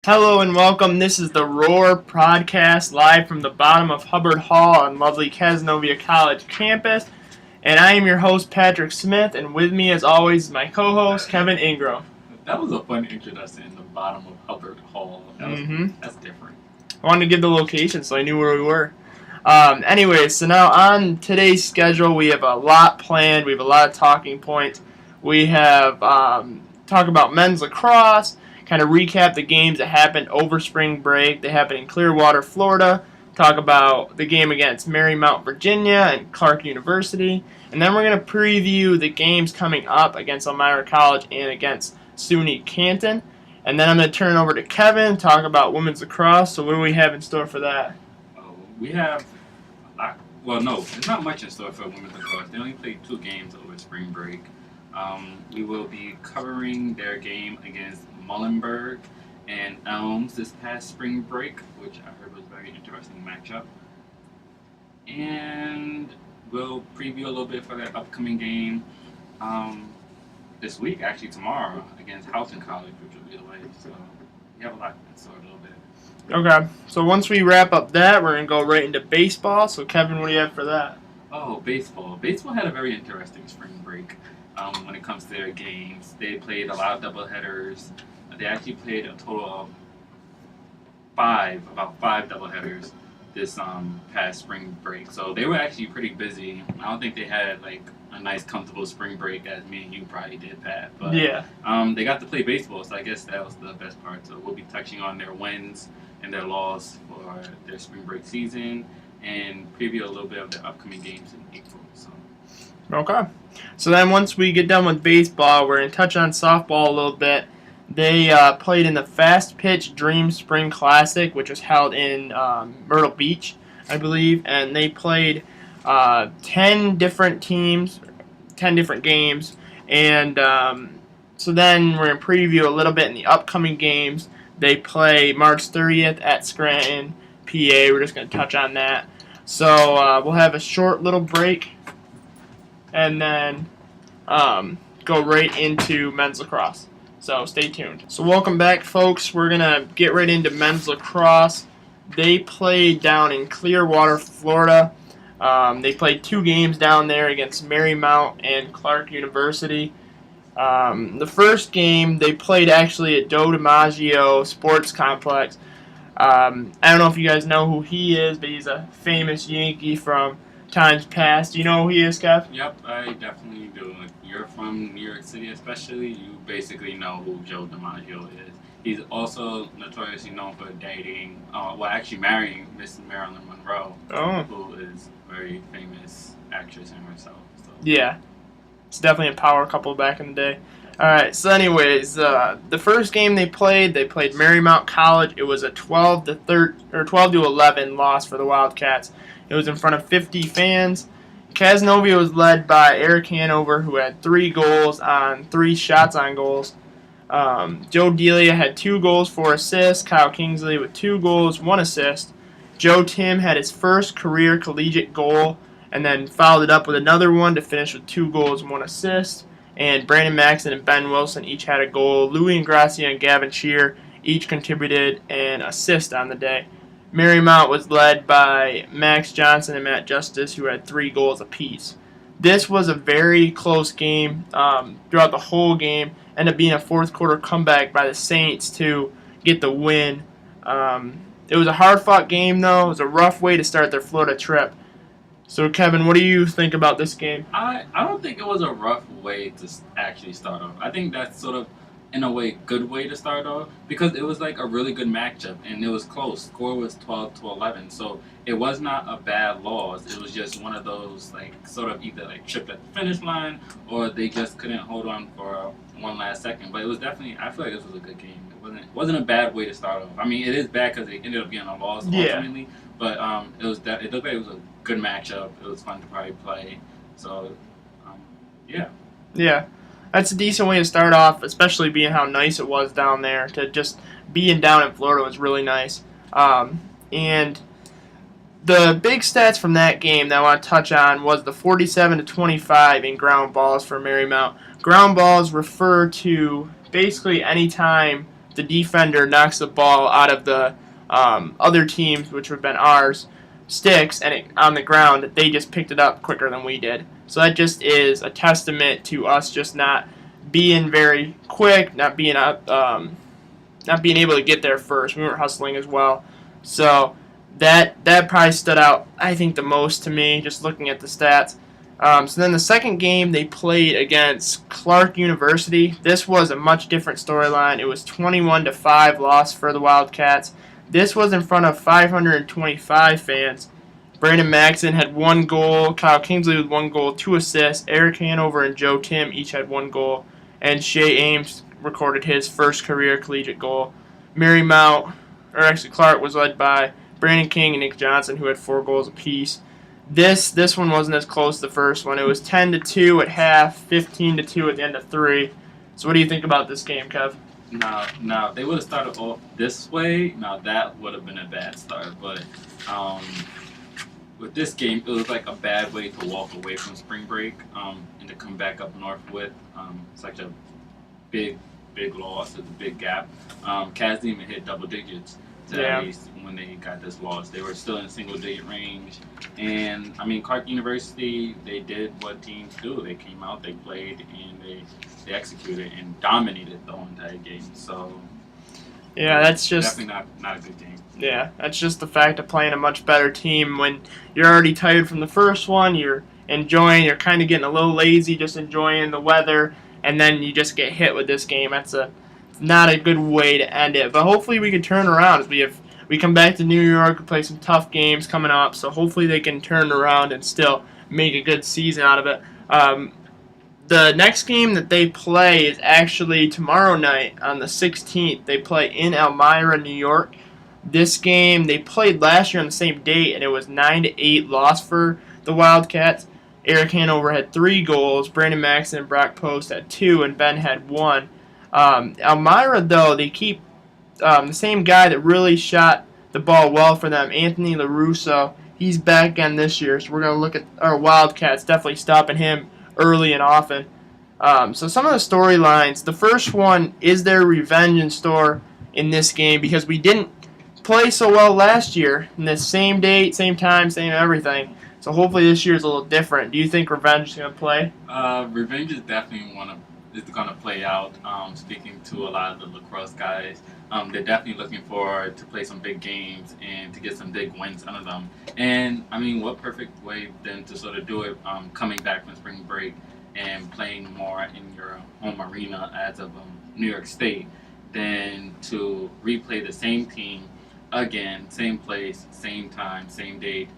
Hello and welcome. This is the Roar podcast live from the bottom of Hubbard Hall on lovely Cazenovia College campus. And I am your host, Patrick Smith, and with me, as always, is my co-host, Kevin Ingram. That was a fun introduction in the bottom of Hubbard Hall. That's different. I wanted to give the location so I knew where we were. Anyways, so now on today's schedule, we have a lot planned. We have a lot of talking points. We have talk about men's lacrosse, kind of recap the games that happened over spring break. They happened in Clearwater, Florida. Talk about the game against Marymount, Virginia, and Clark University. And then we're going to preview the games coming up against Elmira College and against SUNY Canton. And then I'm going to turn it over to Kevin, talk about women's lacrosse. So what do we have in store for that? We have, there's not much in store for women's lacrosse. They only played 2 games over spring break. We will be covering their game against Muhlenberg and Elms this past spring break, which I heard was a very interesting matchup. And we'll preview a little bit for their upcoming game this week, actually tomorrow, against Houghton College, which will be away. So we have a lot in store a little bit. Okay, so once we wrap up that, we're going to go right into baseball. So Kevin, what do you have for that? Oh, baseball. Baseball had a very interesting spring break when it comes to their games. They played a lot of doubleheaders. They actually played a total of about five doubleheaders this past spring break. So they were actually pretty busy. I don't think they had like a nice, comfortable spring break as me and you probably did, Pat. But yeah, they got to play baseball, so I guess that was the best part. So we'll be touching on their wins and their loss for their spring break season and preview a little bit of their upcoming games in April. Okay. So then once we get done with baseball, we're going to touch on softball a little bit. They played in the Fast Pitch Dream Spring Classic, which was held in Myrtle Beach, I believe. And they played 10 different teams, 10 different games. And so then we're going to preview a little bit in the upcoming games. They play March 30th at Scranton, PA. We're just going to touch on that. So we'll have a short little break and then go right into men's lacrosse. So stay tuned. So welcome back, folks. We're going to get right into men's lacrosse. They played down in Clearwater, Florida. They played 2 games down there against Marymount and Clark University. The first game they played actually at Joe DiMaggio Sports Complex. I don't know if you guys know who he is, but he's a famous Yankee from times past. Do you know who he is, Kev? Yep, I definitely do. If you're from New York City especially, you basically know who Joe DiMaggio is. He's also notoriously known for dating, actually marrying Miss Marilyn Monroe, who is a very famous actress in herself. So. Yeah, it's definitely a power couple back in the day. Alright, so anyways, the first game they played Marymount College. It was a 12-11 loss for the Wildcats. It was in front of 50 fans. Cazenovia was led by Eric Hanover, who had 3 goals on 3 shots on goals. Joe Delia had 2 goals, 4 assists. Kyle Kingsley with 2 goals, 1 assist. Joe Tim had his first career collegiate goal and then followed it up with another one to finish with 2 goals and 1 assist. And Brandon Maxon and Ben Wilson each had a goal. Louis Ingrassia and Gavin Shear each contributed an assist on the day. Marymount was led by Max Johnson and Matt Justice, who had 3 goals apiece. This was a very close game throughout the whole game. Ended up being a fourth quarter comeback by the Saints to get the win. It was a hard-fought game, though. It was a rough way to start their Florida trip. So, Kevin, what do you think about this game? I don't think it was a rough way to actually start off. I think that's sort of, in a way, good way to start off because it was like a really good matchup and it was close. Score was 12-11, so it was not a bad loss. It was just one of those like sort of either like tripped at the finish line or they just couldn't hold on for one last second. But it was definitely, I feel like this was a good game. It wasn't a bad way to start off. I mean, it is bad because it ended up being a loss ultimately, but it looked like it was a good matchup. It was fun to probably play. So, yeah. Yeah. That's a decent way to start off, especially being how nice it was down there. To just being down in Florida was really nice. And the big stats from that game that I want to touch on was the 47-25 in ground balls for Marymount. Ground balls refer to basically any time the defender knocks the ball out of the other teams, which would have been ours, sticks, and on the ground, they just picked it up quicker than we did. So that just is a testament to us just not being very quick, not being able to get there first. We weren't hustling as well. So that probably stood out, I think, the most to me, just looking at the stats. So then the second game they played against Clark University. This was a much different storyline. It was 21-5 loss for the Wildcats. This was in front of 525 fans. Brandon Maxson had 1 goal. Kyle Kingsley with 1 goal, 2 assists. Eric Hanover and Joe Tim each had 1 goal. And Shea Ames recorded his first career collegiate goal. Clark was led by Brandon King and Nick Johnson, who had 4 goals apiece. This one wasn't as close as the first one. It was 10-2 at half, 15-2 at the end of 3. So what do you think about this game, Kev? Now, they would have started off this way. Now, that would have been a bad start. But with this game, it was like a bad way to walk away from spring break and to come back up north with such a big loss. It's a big gap. Cats didn't even hit double digits at least when they got this loss. They were still in single-digit range. And, I mean, Clark University, they did what teams do. They came out, they played, and they executed and dominated the whole entire game. So, yeah, that's just definitely not a good game. Yeah, that's just the fact of playing a much better team when you're already tired from the first one. You're kind of getting a little lazy, just enjoying the weather, and then you just get hit with this game. That's not a good way to end it. But hopefully we can turn around as we come back to New York. We play some tough games coming up, so hopefully they can turn around and still make a good season out of it. The next game that they play is actually tomorrow night on the 16th. They play in Elmira, New York. This game they played last year on the same date, and it was 9-8 loss for the Wildcats. Eric Hanover had 3 goals. Brandon Maxson and Brock Post had 2, and Ben had 1. Elmira, though, they keep the same guy that really shot the ball well for them, Anthony LaRusso. He's back again this year, so we're going to look at our Wildcats, definitely stopping him early and often. So some of the storylines. The first one, is there revenge in store in this game? Because we didn't play so well last year in the same date, same time, same everything. So hopefully this year is a little different. Do you think revenge is going to play? Revenge is definitely going to play out. Speaking to a lot of the lacrosse guys, they're definitely looking forward to play some big games and to get some big wins under them. And I mean, what perfect way then to sort of do it, coming back from spring break and playing more in your home arena as of New York State, than to replay the same team again, same place, same time, same date,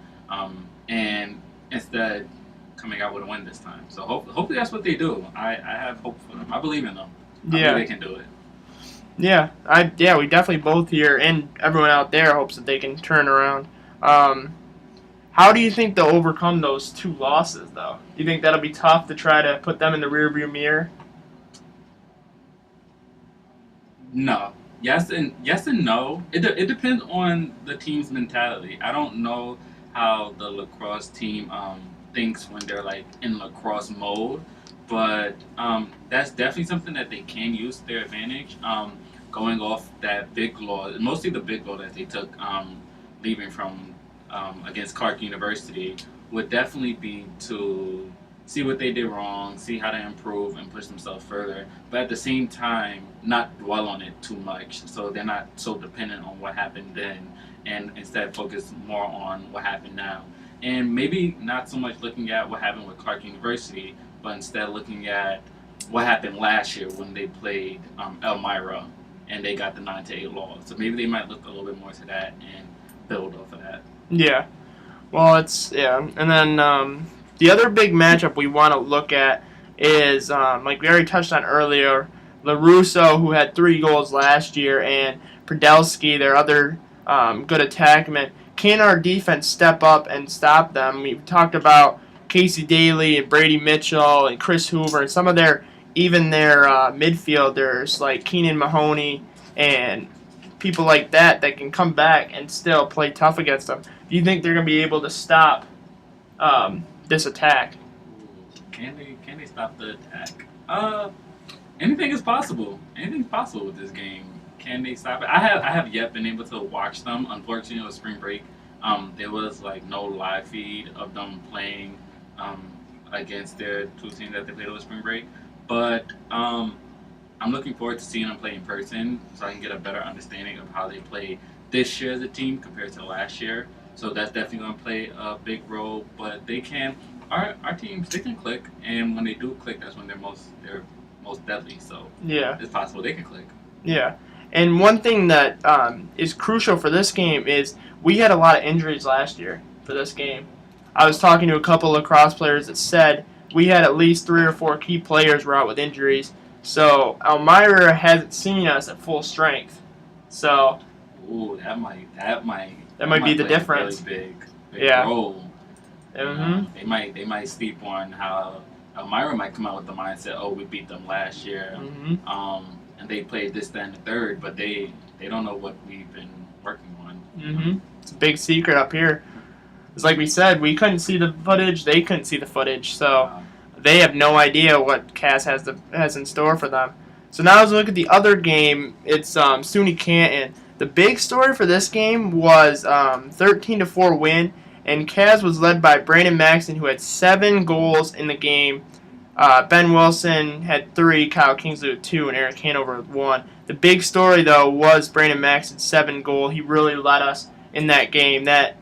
and instead coming out with a win this time. So hopefully that's what they do. I have hope for them. I believe in them. I believe they can do it. Yeah, we definitely both here and everyone out there hopes that they can turn around. How do you think they'll overcome those 2 losses, though? Do you think that'll be tough to try to put them in the rearview mirror? No. Yes and no. It depends on the team's mentality. I don't know how the lacrosse team thinks when they're like in lacrosse mode, but that's definitely something that they can use to their advantage. Going off that big loss, mostly the big loss that they took, leaving from against Clark University, would definitely be to see what they did wrong, see how to improve and push themselves further, but at the same time, not dwell on it too much, so they're not so dependent on what happened then, and instead focus more on what happened now. And maybe not so much looking at what happened with Clark University, but instead looking at what happened last year when they played Elmira and they got the 9-8 loss. So maybe they might look a little bit more to that and build off of that. Yeah. Well, and then the other big matchup we want to look at is, like we already touched on earlier, LaRusso, who had 3 goals last year, and Podolsky, their other good attackman. Can our defense step up and stop them? We've talked about Casey Daly and Brady Mitchell and Chris Hoover and some of their midfielders like Keenan Mahoney and people like that can come back and still play tough against them. Do you think they're going to be able to stop this attack? Can they stop the attack? Anything is possible. Anything's possible with this game. can they stop it? I have yet been able to watch them. Unfortunately, it was spring break. There was like no live feed of them playing against their two teams that they played over spring break. But I'm looking forward to seeing them play in person so I can get a better understanding of how they play this year as a team compared to last year. So that's definitely going to play a big role. But they can, our teams, they can click, and when they do click, that's when they're most deadly. So Yeah. it's possible they can click. Yeah. And one thing that is crucial for this game is we had a lot of injuries last year for this game. I was talking to a couple of lacrosse players that said we had at least 3 or 4 key players were out with injuries. So Elmira hasn't seen us at full strength. So Ooh, that might be the play difference. A really big Yeah. role. Mm-hmm. They might sleep on how Elmira might come out with the mindset, oh, we beat them last year, Mm-hmm. and they played this, that, and the third, but they don't know what we've been working on. Mm-hmm. It's a big secret up here. It's like we said, we couldn't see the footage, they couldn't see the footage, so they have no idea what Cass has in store for them. So now as we look at the other game, it's SUNY Canton. The big story for this game was 13-4 win, and Cass was led by Brandon Maxson, who had 7 goals in the game. Ben Wilson had 3, Kyle Kingsley with 2, and Eric Hanover with 1. The big story, though, was Brandon Maxson's 7 goal. He really led us in that game. That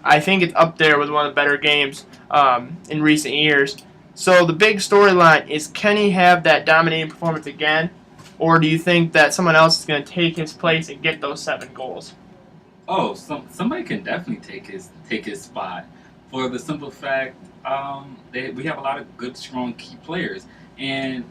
I think it's up there with one of the better games in recent years. So the big storyline is, can he have that dominating performance again, or do you think that someone else is going to take his place and get those 7 goals? Oh, somebody can definitely take his spot for the simple fact we have a lot of good, strong key players, and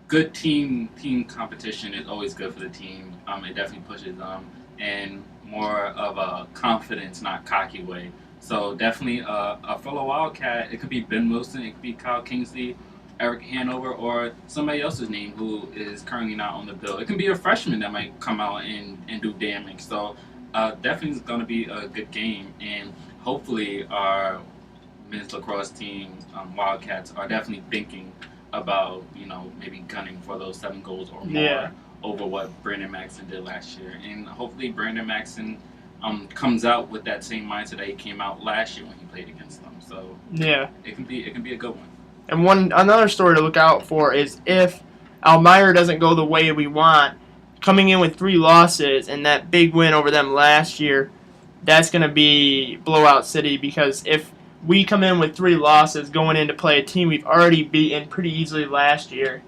good team competition is always good for the team. It definitely pushes them in more of a confidence, not cocky way. So definitely a fellow Wildcat. It could be Ben Wilson, it could be Kyle Kingsley, Eric Hanover, or somebody else's name who is currently not on the bill. It can be a freshman that might come out and do damage. So definitely it's going to be a good game, and hopefully our men's lacrosse team, Wildcats, are definitely thinking about maybe gunning for those 7 goals or more over what Brandon Maxson did last year, and hopefully Brandon Maxson comes out with that same mindset that he came out last year when he played against them. So Yeah. it can be a good one. And another story to look out for is if Elmira doesn't go the way we want, coming in with 3 losses and that big win over them last year, that's going to be blowout city, because if we come in with 3 losses going in to play a team we've already beaten pretty easily last year,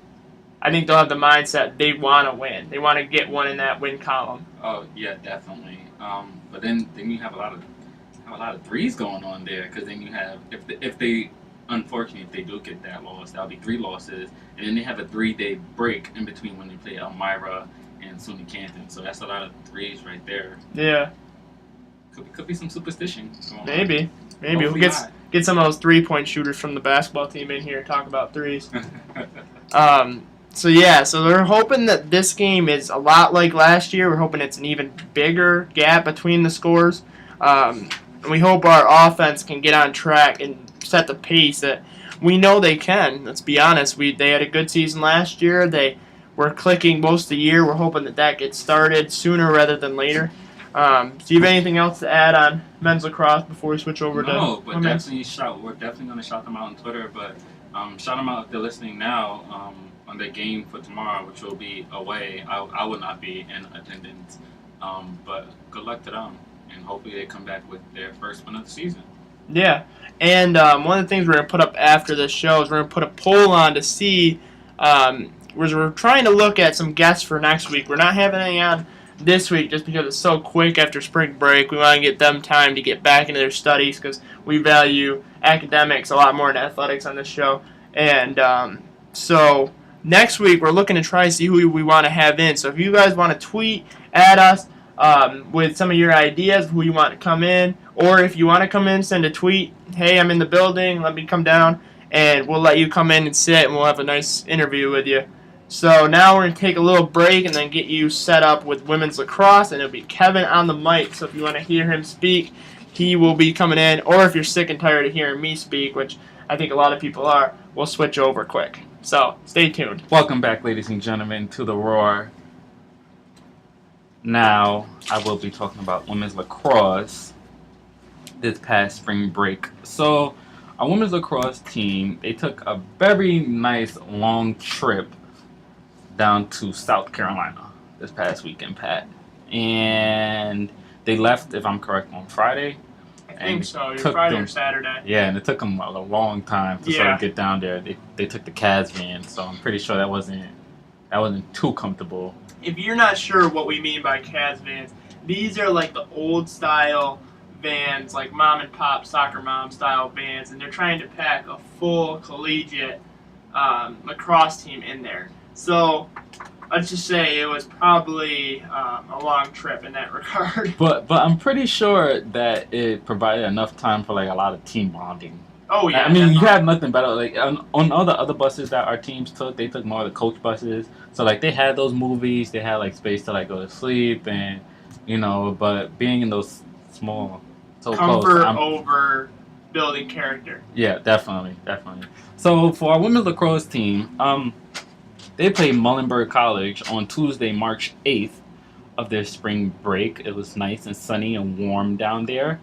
I think they'll have the mindset they want to win. They want to get one in that win column. Oh yeah, definitely. But then you have a lot of threes going on there, because then you have if they unfortunately if they do get that loss, that'll be 3 losses, and then they have a 3-day break in between when they play Elmira and SUNY Canton. So that's a lot of threes right there. Yeah. Could be some superstition going on. Maybe we'll Hopefully get some of those 3-point shooters from the basketball team in here and talk about threes. So they're hoping that this game is a lot like last year. We're hoping it's an even bigger gap between the scores. And we hope our offense can get on track and set the pace that we know they can. Let's be honest. They had a good season last year. They were clicking most of the year. We're hoping that gets started sooner rather than later. Do you have anything else to add on men's lacrosse before we switch over to? No, but definitely we're definitely going to shout them out on Twitter. But shout them out if they're listening now on their game for tomorrow, which will be away. I will not be in attendance, but good luck to them, and hopefully they come back with their first win of the season. Yeah, and one of the things we're going to put up after this show is we're going to put a poll on to see. We're trying to look at some guests for next week. We're not having any on this week just because it's so quick after spring break. We want to get them time to get back into their studies because we value academics a lot more than athletics on this show. And so next week we're looking to try to see who we want to have in. So if you guys want to tweet at us with some of your ideas of who you want to come in, or if you want to come in, send a tweet. Hey, I'm in the building. Let me come down, and we'll let you come in and sit, and we'll have a nice interview with you. So now we're going to take a little break and then get you set up with women's lacrosse, and it'll be Kevin on the mic. So if you want to hear him speak, he will be coming in. Or if you're sick and tired of hearing me speak, which I think a lot of people are, we'll switch over quick. So stay tuned. Welcome back, ladies and gentlemen, to The Roar. Now, I will be talking about women's lacrosse this past spring break. So, our women's lacrosse team, they took a very nice long trip down to South Carolina this past weekend, Pat. And they left, if I'm correct, on Friday. I And think so. You're took Friday them, or Saturday. yeah, and it took them a long time to sort Yeah. of get down there. They took the Cavs van, so I'm pretty sure that wasn't too comfortable. If you're not sure what we mean by Cavs vans, these are like the old style vans, like mom and pop soccer mom style vans, and they're trying to pack a full collegiate lacrosse team in there. So let's just say it was probably a long trip in that regard. But I'm pretty sure that it provided enough time for like a lot of team bonding. Oh yeah, I mean, you definitely. have nothing better. Like on all the other buses that our teams took, they took more of the coach buses. So like they had those movies, they had like space to like go to sleep, and But being in those small, so close, Comfort over building character. yeah, definitely, definitely. So for our women's lacrosse team, they played Muhlenberg College on Tuesday, March 8th of their spring break. It was nice and sunny and warm down there.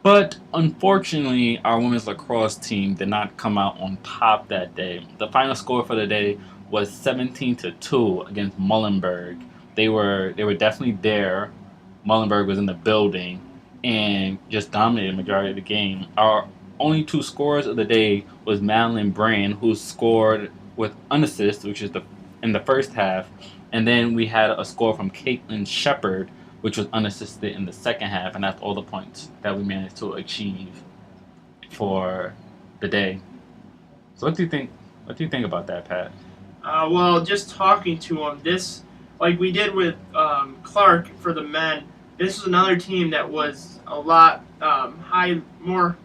But unfortunately, our women's lacrosse team did not come out on top that day. The final score for the day was 17-2 against Muhlenberg. They were definitely there. Muhlenberg was in the building and just dominated the majority of the game. Our only two scorers of the day was Madeline Brand, who scored with an assist, which is in the first half, and then we had a score from Caitlin Shepard, which was unassisted in the second half, and that's all the points that we managed to achieve for the day. So what do you think? What do you think about that, Pat? Well, just talking to him, this like we did with Clark for the men. This was another team that was a lot more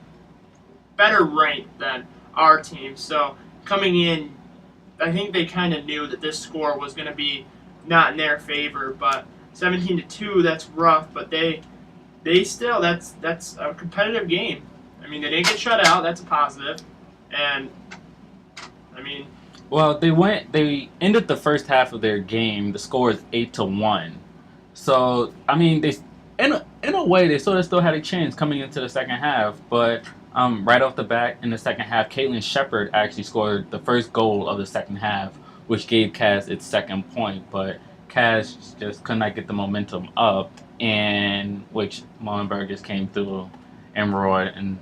better ranked than our team. So coming in, I think they kind of knew that this score was going to be not in their favor. But 17-2, that's rough. But they still that's a competitive game. I mean, they didn't get shut out. That's a positive. And I mean, Well, They ended the first half of their game. The score is 8-1. So I mean, in a way they sort of still had a chance coming into the second half. But right off the bat in the second half, Caitlin Shepard actually scored the first goal of the second half, which gave Cass its second point. But Cass just could not get the momentum up, and which Molenberg just came through and roared and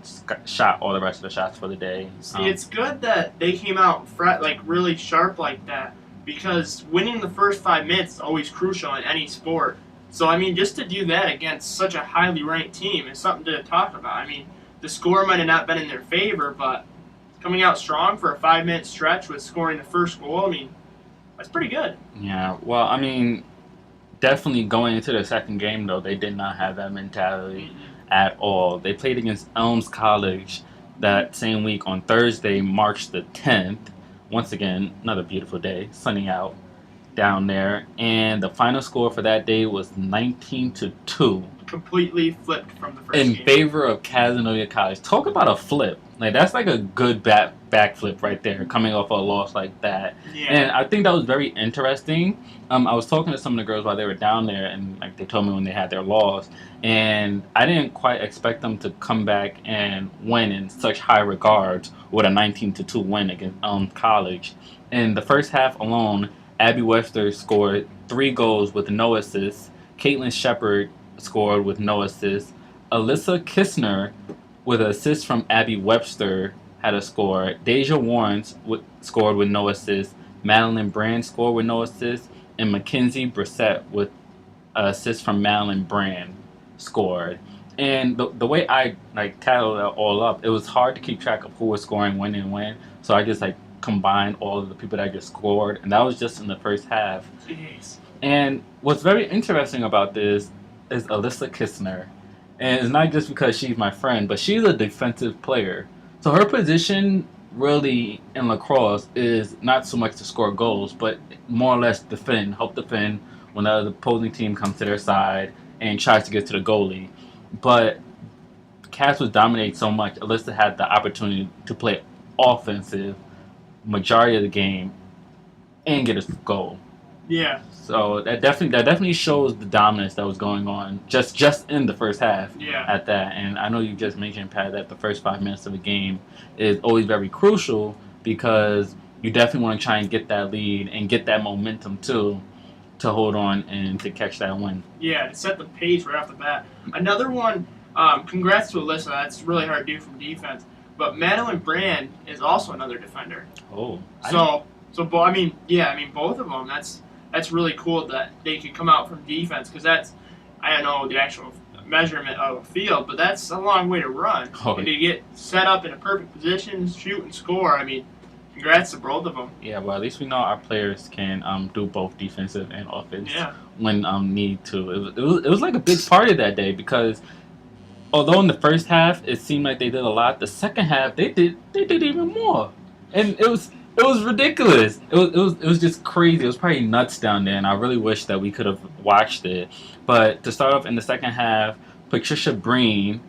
shot all the rest of the shots for the day. see, it's good that they came out like really sharp like that because winning the first 5 minutes is always crucial in any sport. So I mean, just to do that against such a highly ranked team is something to talk about. I mean, the score might have not been in their favor, but coming out strong for a 5 minute stretch with scoring the first goal, I mean, that's pretty good. Yeah, well, I mean, definitely going into the second game though, they did not have that mentality at all. They played against Elms College that same week on Thursday, March the 10th. Once again, another beautiful day, sunny out down there, and the final score for that day was 19-2 Completely flipped from the first in game. favor of Casanova College. Talk about a flip! Like that's like a good backflip right there, coming off a loss like that. Yeah. And I think that was very interesting. I was talking to some of the girls while they were down there, and like they told me when they had their loss, and I didn't quite expect them to come back and win in such high regards with a 19-2 win against College. In the first half alone, Abby Webster scored 3 goals with no assists. Caitlin Shepard scored with no assists. Alyssa Kistner, with an assist from Abby Webster, had a score. Deja Warren scored with no assists. Madeline Brand scored with no assists. And Mackenzie Brissett with an assist from Madeline Brand scored. And the way I like tallied it all up, it was hard to keep track of who was scoring when and when. So I just like combined all of the people that just scored, and that was just in the first half. Jeez. And what's very interesting about this is Alyssa Kistner. And it's not just because she's my friend, but she's a defensive player. So her position really in lacrosse is not so much to score goals, but more or less help defend when the opposing team comes to their side and tries to get to the goalie. But Cass was dominating so much, Alyssa had the opportunity to play offensive majority of the game and get a goal. Yeah. So that definitely shows the dominance that was going on just in the first half. Yeah. At that, and I know you just mentioned, Pat, that the first 5 minutes of the game is always very crucial because you definitely want to try and get that lead and get that momentum too to hold on and to catch that win. Yeah, to set the pace right off the bat. Another one. Congrats to Alyssa. That's really hard to do from defense. But Madeline Brand is also another defender. Oh, I mean, both of them. That's really cool that they could come out from defense because that's, I don't know the actual measurement of a field, but that's a long way to run. Oh, and to get set up in a perfect position, shoot and score. I mean, congrats to both of them. Yeah, well, at least we know our players can do both defensive and offense Yeah. when need to. It was like a big party that day because although in the first half it seemed like they did a lot, the second half they did even more, and it was ridiculous. It was just crazy. It was probably nuts down there, and I really wish that we could have watched it. But to start off in the second half, Patricia Breen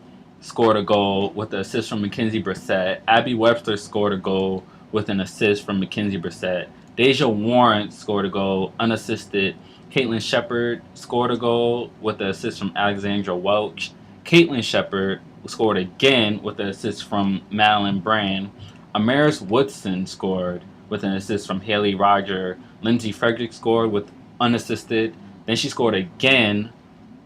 scored a goal with the assist from Mackenzie Brissett. Abby Webster scored a goal with an assist from Mackenzie Brissett. Deja Warren scored a goal unassisted. Caitlin Shepard scored a goal with the assist from Alexandra Welch. Caitlin Shepard scored again with an assist from Madeline Brand. Amaris Woodson scored with an assist from Haley Roger. Lindsay Frederick scored with unassisted. Then she scored again,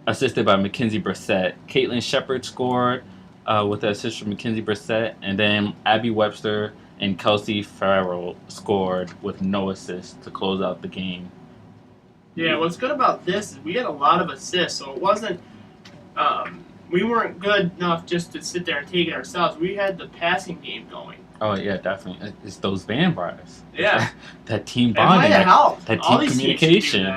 assisted by Mackenzie Brissett. Caitlin Shepard scored with an assist from Mackenzie Brissett. And then Abby Webster and Kelsey Farrell scored with no assist to close out the game. Yeah, what's good about this is we had a lot of assists, so it wasn't. We weren't good enough just to sit there and take it ourselves. We had the passing game going. Oh yeah, definitely. It's those band bars. Yeah, that team it bonding, might have helped. that All team these communication. teams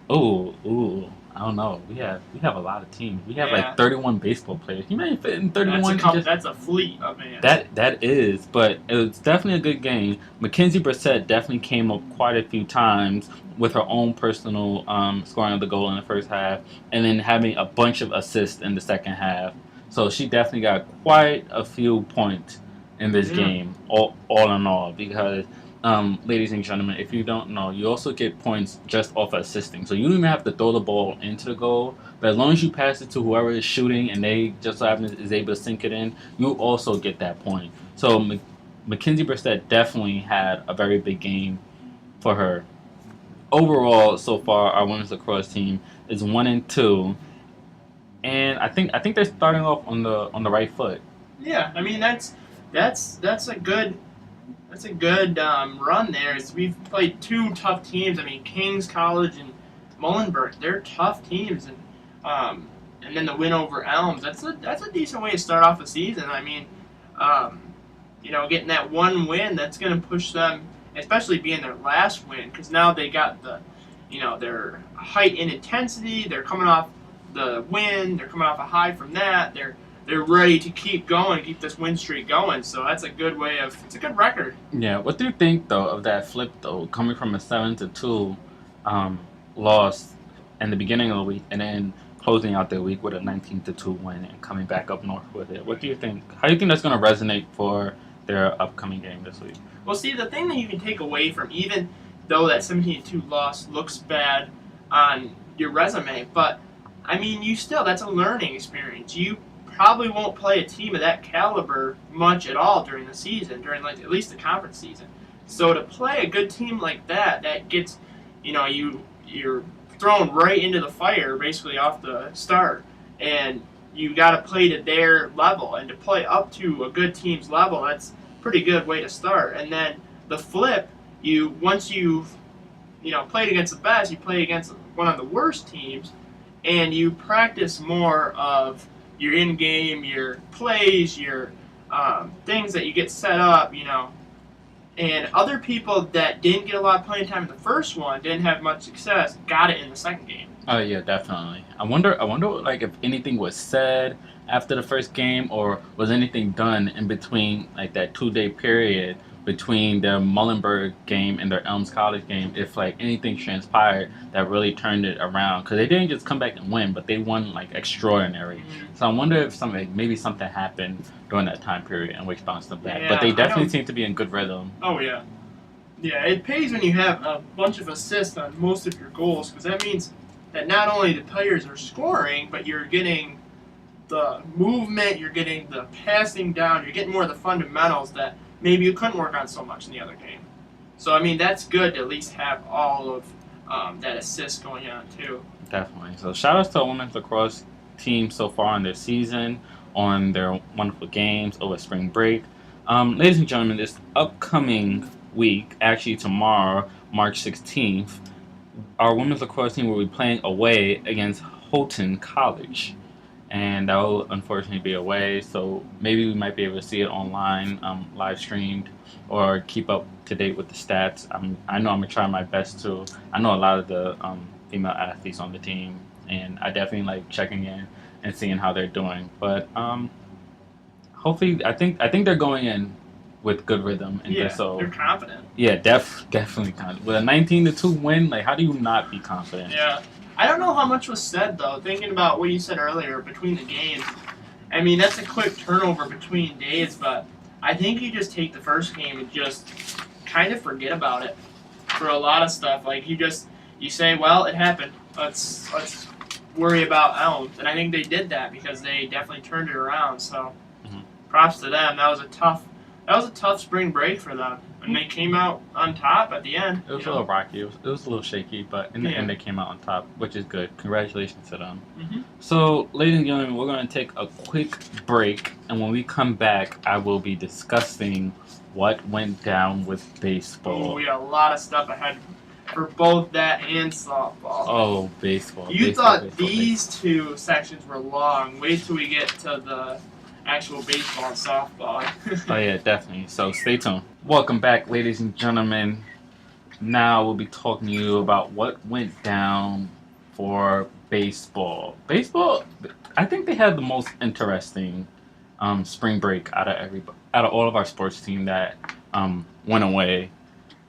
do that. Ooh, I don't know. We have a lot of teams. We have Yeah. like 31 baseball players. You may fit in 31. That's a fleet of man. That is, but it was definitely a good game. Mackenzie Brissett definitely came up quite a few times with her own personal scoring of the goal in the first half, and then having a bunch of assists in the second half. So she definitely got quite a few points in this game, all in all, because ladies and gentlemen, if you don't know, you also get points just off of assisting. So you don't even have to throw the ball into the goal, but as long as you pass it to whoever is shooting and they just so happen is able to sink it in, you also get that point. So Mackenzie Brissett definitely had a very big game for her. Overall, so far, our women's lacrosse team is 1-2, and I think they're starting off on the right foot. Yeah, I mean that's a good. That's a good run there. We've played two tough teams. I mean, Kings College and Muhlenberg, they're tough teams, and then the win over Elms. That's a decent way to start off a season. I mean, getting that one win, that's going to push them, especially being their last win, because now they got their height and intensity. They're coming off the win. They're coming off a high from that. They're ready to keep going, keep this win streak going. So that's a good it's a good record. Yeah. What do you think though of that flip though, coming from a 7-2 loss in the beginning of the week, and then closing out the week with a 19-2 win and coming back up north with it? What do you think? How do you think that's going to resonate for their upcoming game this week? Well, see, the thing that you can take away from, even though that 17-2 loss looks bad on your resume, but I mean, that's a learning experience. You probably won't play a team of that caliber much at all during the season, during at least the conference season. So to play a good team like that gets, you're thrown right into the fire basically off the start, and you got to play to their level, and to play up to a good team's level, that's a pretty good way to start. And then the flip, once you've played against the best, you play against one of the worst teams, and you practice more of your in-game, your plays, your things that you get set up, and other people that didn't get a lot of playing time in the first one, didn't have much success, got it in the second game. Oh yeah, definitely. I wonder like if anything was said after the first game, or was anything done in between like that 2-day period between their Muhlenberg game and their Elms College game, if like anything transpired that really turned it around, because they didn't just come back and win, but they won like extraordinary. Mm-hmm. So I wonder if maybe something happened during that time period in which bounced them back. Yeah, but they definitely seem to be in good rhythm. Oh yeah, Yeah, it pays when you have a bunch of assists on most of your goals because that means that not only the players are scoring, but you're getting the movement, you're getting the passing down, you're getting more of the fundamentals that maybe you couldn't work on so much in the other game. So I mean that's good to at least have all of that assist going on too. Definitely. So shout outs to our women's lacrosse team so far in their season, on their wonderful games over spring break. Ladies and gentlemen, this upcoming week, actually tomorrow, March 16th, our women's lacrosse team will be playing away against Houghton College. And that will unfortunately be away, so maybe we might be able to see it online, live streamed, or keep up to date with the stats. I know I'm gonna try my best to. I know a lot of the female athletes on the team, and I definitely like checking in and seeing how they're doing. But hopefully, I think they're going in with good rhythm, and Yeah, so they're confident. yeah, definitely confident. With a 19-2 win, like how do you not be confident? Yeah. I don't know how much was said though. Thinking about what you said earlier between the games, I mean that's a quick turnover between days, but I think you just take the first game and just kind of forget about it for a lot of stuff. Like you say, well, it happened. Let's worry about Elms, and I think they did that because they definitely turned it around. So Mhm. props to them. That was a tough spring break for them, and they came out on top at the end. It was a little rocky. It was a little shaky, but in the end they came out on top, which is good. Congratulations to them. Mm-hmm. So, ladies and gentlemen, we're going to take a quick break, and when we come back, I will be discussing what went down with Oh, baseball. we got a lot of stuff ahead for both that and softball. Oh, baseball. You baseball, thought baseball, these two sections were long. Wait till we get to the actual baseball and softball. Oh yeah, definitely. So stay tuned. Welcome back, ladies and gentlemen. Now we'll be talking to you about what went down for baseball. Baseball, I think they had the most interesting spring break out of all of our sports team that went away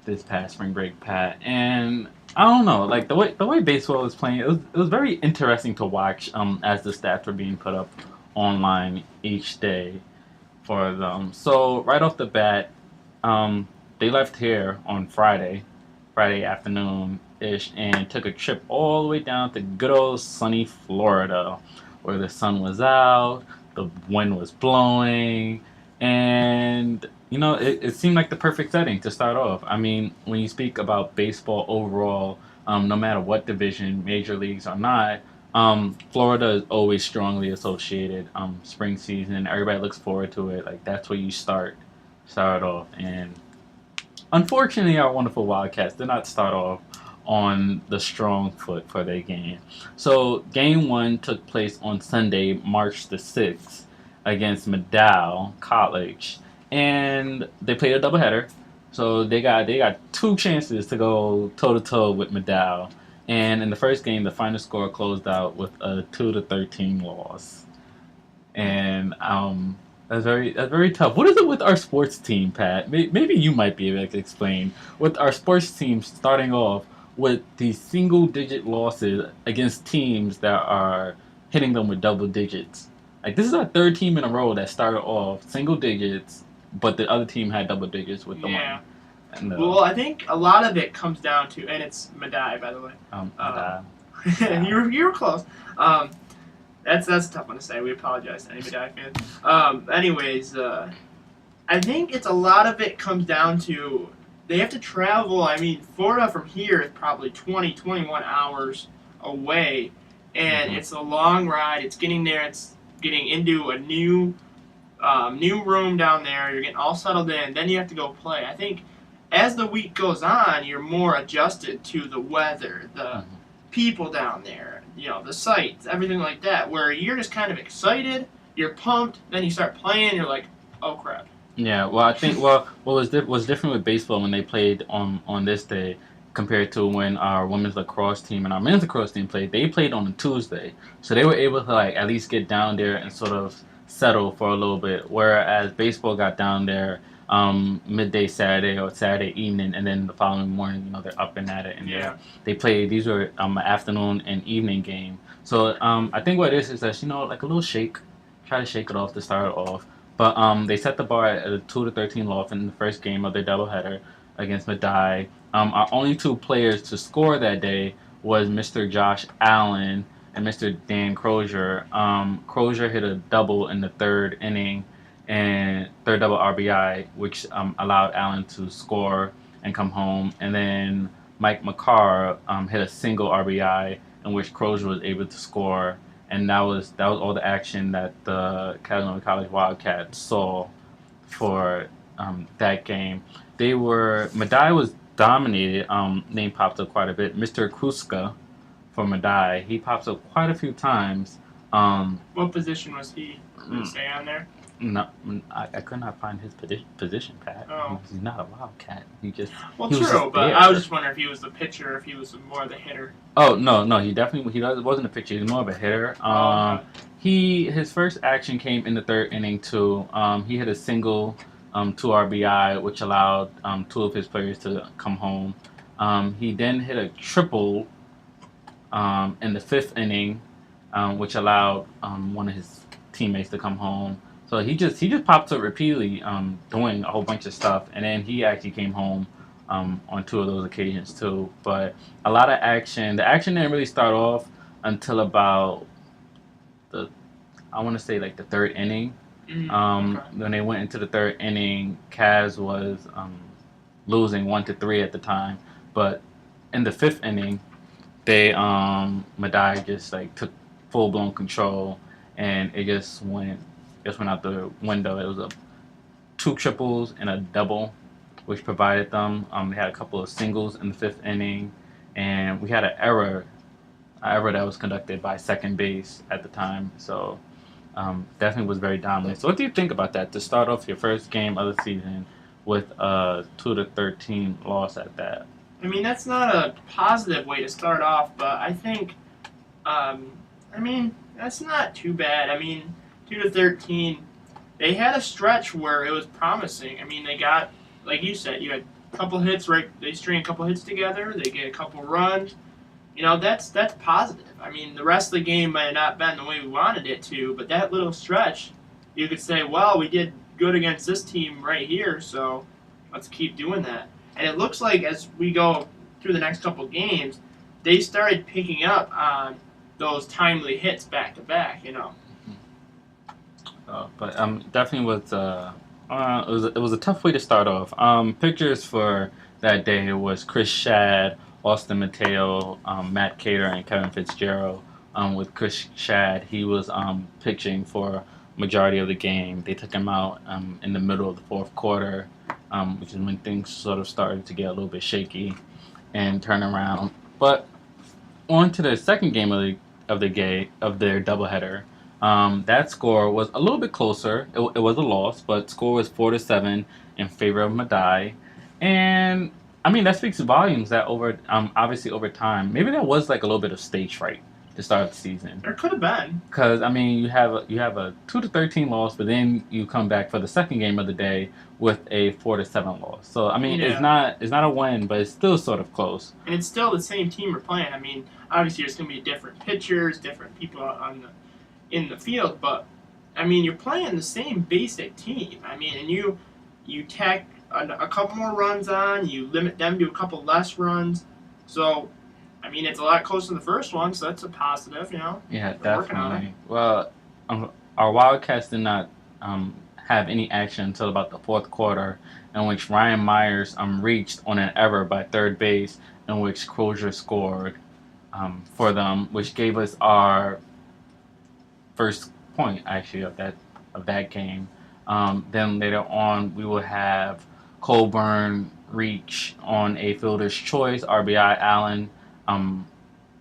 this past spring break, Pat. And I don't know, like the way baseball was playing, it was very interesting to watch as the stats were being put up online each day for them. So right off the bat, they left here on Friday afternoon ish, and took a trip all the way down to good old sunny Florida, where the sun was out, the wind was blowing, and it seemed like the perfect setting to start off. I mean, when you speak about baseball overall, no matter what division, major leagues or not, Florida is always strongly associated. Spring season, everybody looks forward to it. Like that's where you start off. And unfortunately, our wonderful Wildcats did not start off on the strong foot for their game. So game one took place on Sunday, March the 6th, against Medal College, and they played a doubleheader. So they got two chances to go toe to toe with Medal. And in the first game, the final score closed out with a 2-13 loss. And that's very tough. What is it with our sports team, Pat? Maybe you might be able to explain. With our sports team starting off with these single digit losses against teams that are hitting them with double digits. Like this is our third team in a row that started off single digits, but the other team had double digits with the Yeah. one. And, Well, I think a lot of it comes down to, and it's Madai, by the way. You were close. That's a tough one to say. We apologize to any Madai fans. Anyways, I think it's a lot of it comes down to they have to travel. I mean, Florida from here is probably 20, 21 hours away, and it's a long ride. It's getting there. It's getting into a new room down there. You're getting all settled in. Then you have to go play. I think as the week goes on, you're more adjusted to the weather, the people down there, the sights, everything like that. Where you're just kind of excited, you're pumped, then you start playing, you're like, oh crap. Yeah, well, I think what was different with baseball when they played on this day compared to when our women's lacrosse team and our men's lacrosse team played. They played on a Tuesday, so they were able to like at least get down there and sort of settle for a little bit. Whereas baseball got down there midday Saturday or Saturday evening, and then the following morning, they're up and at it. And they played. These were afternoon and evening game. So I think what it is that like a little shake, try to shake it off to start it off. But they set the bar at a 2-13 loss in the first game of their doubleheader. against Madai. Our only two players to score that day was Mr. Josh Allen and Mr. Dan Crozier. Crozier hit a double in the third inning and third double RBI, which allowed Allen to score and come home. And then Mike McCarr hit a single RBI in which Crozier was able to score, and that was all the action that the Casanova College Wildcats saw for that game. Madai was dominated. Name popped up quite a bit. Mr. Kruska for Madai, he pops up quite a few times. What position was he? Did it say on there? No, I could not find his position, Pat. Oh. He's not a Wildcat. He True, was just but there. I was just wondering if he was the pitcher or if he was more the hitter. Oh no, he wasn't a pitcher. He was more of a hitter. Okay. His first action came in the third inning too. He hit a single, 2 RBI, which allowed two of his players to come home. He then hit a triple in the fifth inning, which allowed one of his teammates to come home. So he just popped up repeatedly, doing a whole bunch of stuff, and then he actually came home on two of those occasions too. But a lot of action. The action didn't really start off until about I want to say like the third inning. Okay. When they went into the third inning, Kaz was losing 1-3 at the time, but in the fifth inning, they Madai just like took full blown control, and it just went out the window. It was two triples and a double, which provided them. They had a couple of singles in the fifth inning, and we had an error that was conducted by second base at the time. So definitely was very dominant. So what do you think about that, to start off your first game of the season with a 2-13 loss at that? I mean, that's not a positive way to start off, but I think, that's not too bad. I mean, 2-13, they had a stretch where it was promising. I mean, they got, like you said, you had a couple hits, right? They string a couple hits together, they get a couple runs. You know, that's positive. I mean, the rest of the game might have not been the way we wanted it to, but that little stretch, you could say, well, we did good against this team right here, so let's keep doing that. And it looks like as we go through the next couple games, they started picking up on those timely hits back to back, you know. But definitely was it was a tough way to start off. Pictures for that day was Chris Shad, Austin Mateo, Matt Cater, and Kevin Fitzgerald. With Chris Shad, he was pitching for majority of the game. They took him out in the middle of the fourth quarter, which is when things sort of started to get a little bit shaky and turn around. But on to the second game of their doubleheader. That score was a little bit closer. It was a loss, but score was 4-7 in favor of Madai, and I mean that speaks volumes that obviously over time maybe that was like a little bit of stage fright to start the season. There could have been. Because I mean you have a 2-13 loss, but then you come back for the second game of the day with a 4-7 loss. So I mean it's not a win, but it's still sort of close. And it's still the same team we're playing. I mean, obviously there's going to be different pitchers, different people in the field, but I mean you're playing the same basic team. I mean, and you tack a couple more runs on, you limit them to a couple less runs. So, I mean, it's a lot closer to the first one, so that's a positive, you know. Yeah, They're working on definitely. Well, our Wildcats did not have any action until about the fourth quarter, in which Ryan Myers reached on an error by third base, in which Crozier scored for them, which gave us our first point actually of that game. Then later on, we will have Colburn reach on a fielder's choice RBI. Allen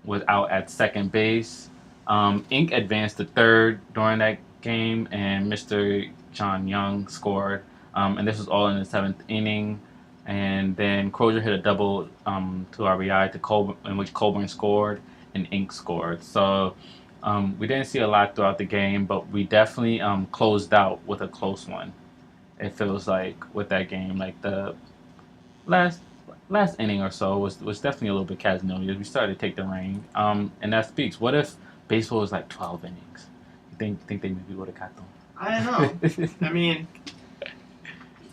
was out at second base. Inc. advanced to third during that game, and Mr. John Young scored. And this was all in the seventh inning. And then Crozier hit a double to RBI to Colburn, in which Colburn scored and Inc. scored. So we didn't see a lot throughout the game, but we definitely closed out with a close one. It feels like with that game, like the last inning or so was definitely a little bit Casanova. We started to take the reign, and that speaks. What if baseball was like 12 innings? You think they maybe would have got them? I don't know. I mean,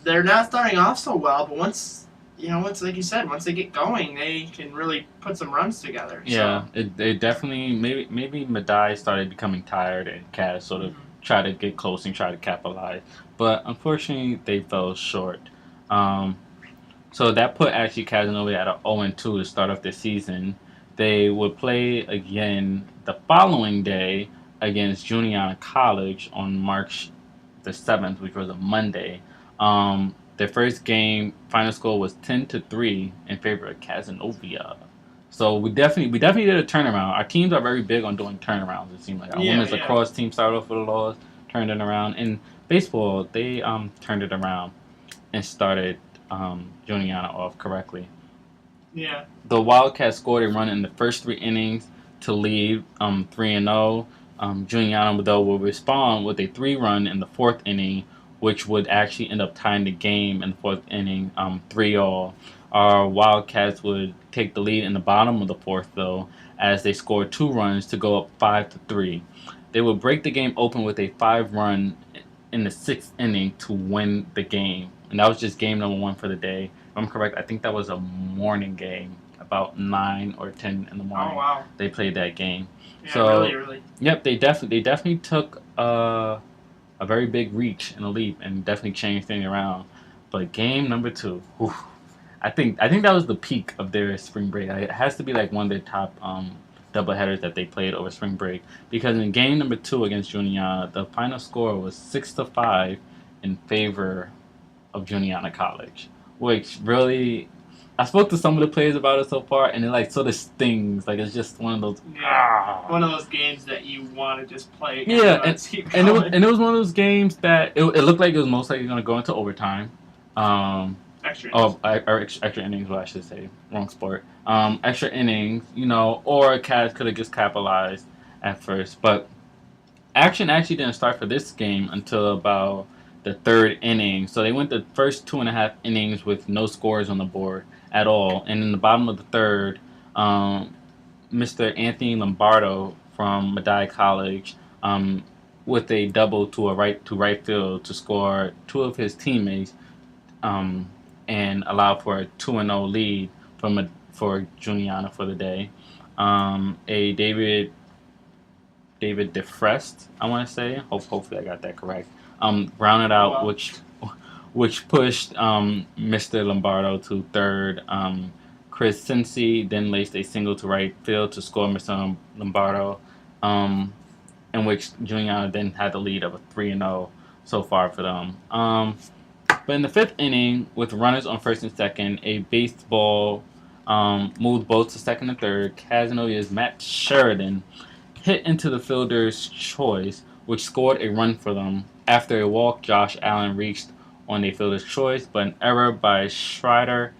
they're not starting off so well, but once it's like you said, once they get going, they can really put some runs together. Yeah, So. it definitely maybe Madai started becoming tired and Cavs sort of tried to get close and try to capitalize, but unfortunately they fell short. Um, so that put actually Casanova at a 0-2 to start off the season. They would play again the following day against Juniata College on March the 7th, which was a Monday. Their first game final score was 10-3 in favor of Casanova. So we definitely did a turnaround. Our teams are very big on doing turnarounds. It seems like our women's lacrosse team started off with a loss, turned it around. In baseball, they turned it around and started Juniata off correctly. Yeah. The Wildcats scored a run in the first 3 innings to lead 3-0. Juniata, though, will respond with a 3-run in the fourth inning, which would actually end up tying the game in the fourth inning, 3-all. Our Wildcats would take the lead in the bottom of the fourth, though, as they scored 2 runs to go up 5-3. They would break the game open with a 5-run in the sixth inning to win the game, and that was just game number 1 for the day. If I'm correct, I think that was a morning game, about 9 or 10 in the morning. Oh wow! They played that game. Yeah, So really early. Yep, they definitely took a very big reach and a leap, and definitely changed things around. But game number 2, whew, I think that was the peak of their spring break. It has to be like one of their top doubleheaders that they played over spring break, because in game number 2 against Juniata, the final score was 6-5 in favor of Juniata College, which really, I spoke to some of the players about it so far, and it like sort of stings. Like it's just one of those. One of those games that you want to just play. Yeah, and it was one of those games that it looked like it was most likely going to go into overtime. Extra innings. Extra innings, well, I should say. Wrong sport. Extra innings, or Cavs could have just capitalized at first. But action actually didn't start for this game until about the third inning. So they went the first 2.5 innings with no scores on the board at all. And in the bottom of the third, Mr. Anthony Lombardo from Madai College, with a double to right field to score 2 of his teammates, and allow for a 2-0 lead for Juniata for the day. A David DeFrest, I want to say. Hopefully I got that correct. Grounded out, which pushed Mr. Lombardo to third. Chris Cincy then laced a single to right field to score Mr. Lombardo, in which Juniata then had the lead of a 3-0 so far for them. But in the fifth inning, with runners on first and second, a baseball moved both to second and third. Casanovia's Matt Sheridan hit into the fielder's choice, which scored a run for them. After a walk, Josh Allen reached on a fielder's choice, but an error by Schreider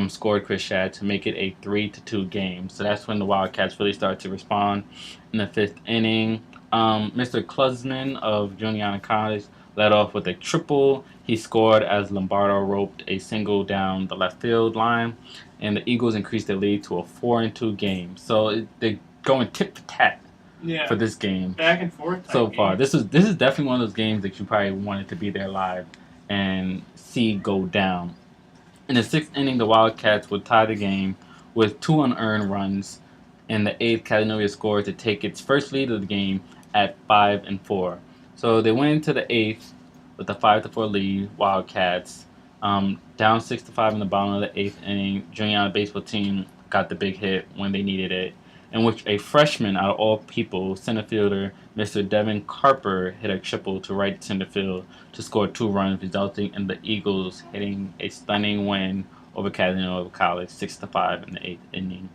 scored Chris Shad to make it a 3-2 game. So that's when the Wildcats really started to respond in the fifth inning. Mr. Klusman of Juniata College led off with a triple. He scored as Lombardo roped a single down the left field line, and the Eagles increased their lead to a 4-2 game. So they're going tit for tat for this game. Back and forth. So far, this is definitely one of those games that you probably wanted to be there live and see go down. In the sixth inning, the Wildcats would tie the game with 2 unearned runs. In the eighth, Casanova scored to take its first lead of the game at 5-4. So they went into the eighth with a 5-4 lead. Wildcats down 6-5 in the bottom of the eighth inning. Juniata baseball team got the big hit when they needed it, in which a freshman out of all people, center fielder Mr. Devin Carper, hit a triple to right center field to score 2 runs, resulting in the Eagles hitting a stunning win over Casanova College 6-5 in the eighth inning.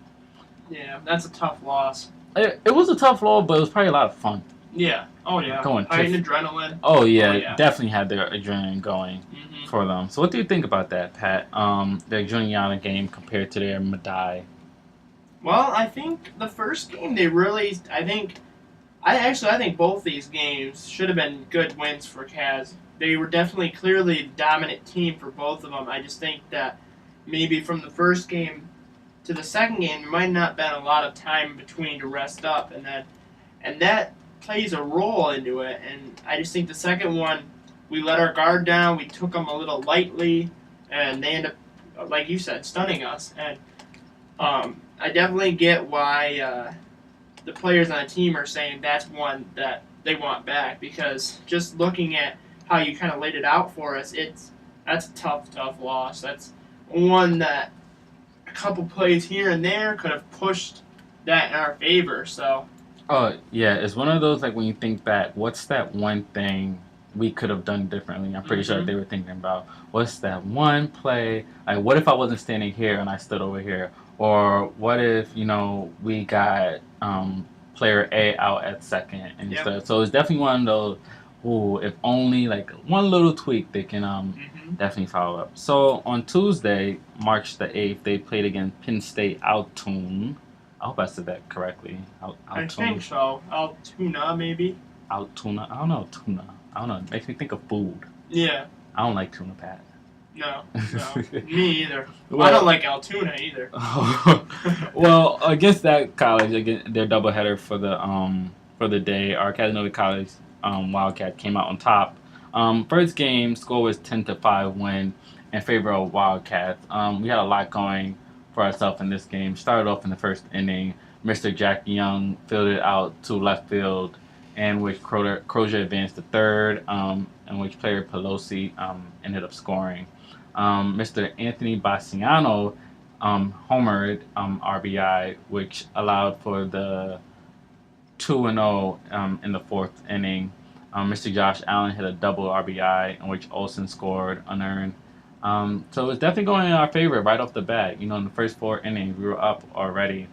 Yeah, that's a tough loss. It was a tough loss, but it was probably a lot of fun. Yeah. Oh yeah. Going adrenaline. Oh yeah, definitely had their adrenaline going for them. So what do you think about that, Pat? Their Juniata game compared to their Madai? Well, I think the first game I think both these games should have been good wins for Kaz. They were definitely clearly the dominant team for both of them. I just think that maybe from the first game to the second game, there might not have been a lot of time between to rest up, and that plays a role into it. And I just think the second one, we let our guard down, we took them a little lightly, and they end up like you said, stunning us. And I definitely get why the players on the team are saying that's one that they want back, because just looking at how you kind of laid it out for us, that's a tough loss. That's one that a couple plays here and there could have pushed that in our favor. So Oh yeah, it's one of those like when you think back, what's that one thing we could have done differently? I'm pretty sure mhm. they were thinking about what's that one play? Like what if I wasn't standing here and I stood over here? Or what if, we got player A out at second and Yep. stuff. So it's definitely one of those ooh, if only like one little tweak they can Mhm. definitely follow up. So on Tuesday, March the 8th, they played against Penn State Altoon. I hope I said that correctly. I Altoon. think so. Altoona, maybe. Tuna. I don't know tuna. I don't know. It makes me think of food. Yeah. I don't like tuna, Pat. No. Me either. Well, I don't like Altoona either. well, against that college, again, their doubleheader for the day, our Casanova College Wildcat came out on top. First game score was 10-5 win in favor of Wildcats. We had a lot going for ourselves in this game. Started off in the first inning. Mr. Jack Young fielded out to left field, in which Crozier advanced to third, in which player Pelosi ended up scoring. Mr. Anthony Bassiano homered RBI, which allowed for the 2-0 in the fourth inning. Mr. Josh Allen hit a double RBI, in which Olsen scored unearned. So it was definitely going in our favor right off the bat. In the first four innings, we were up already.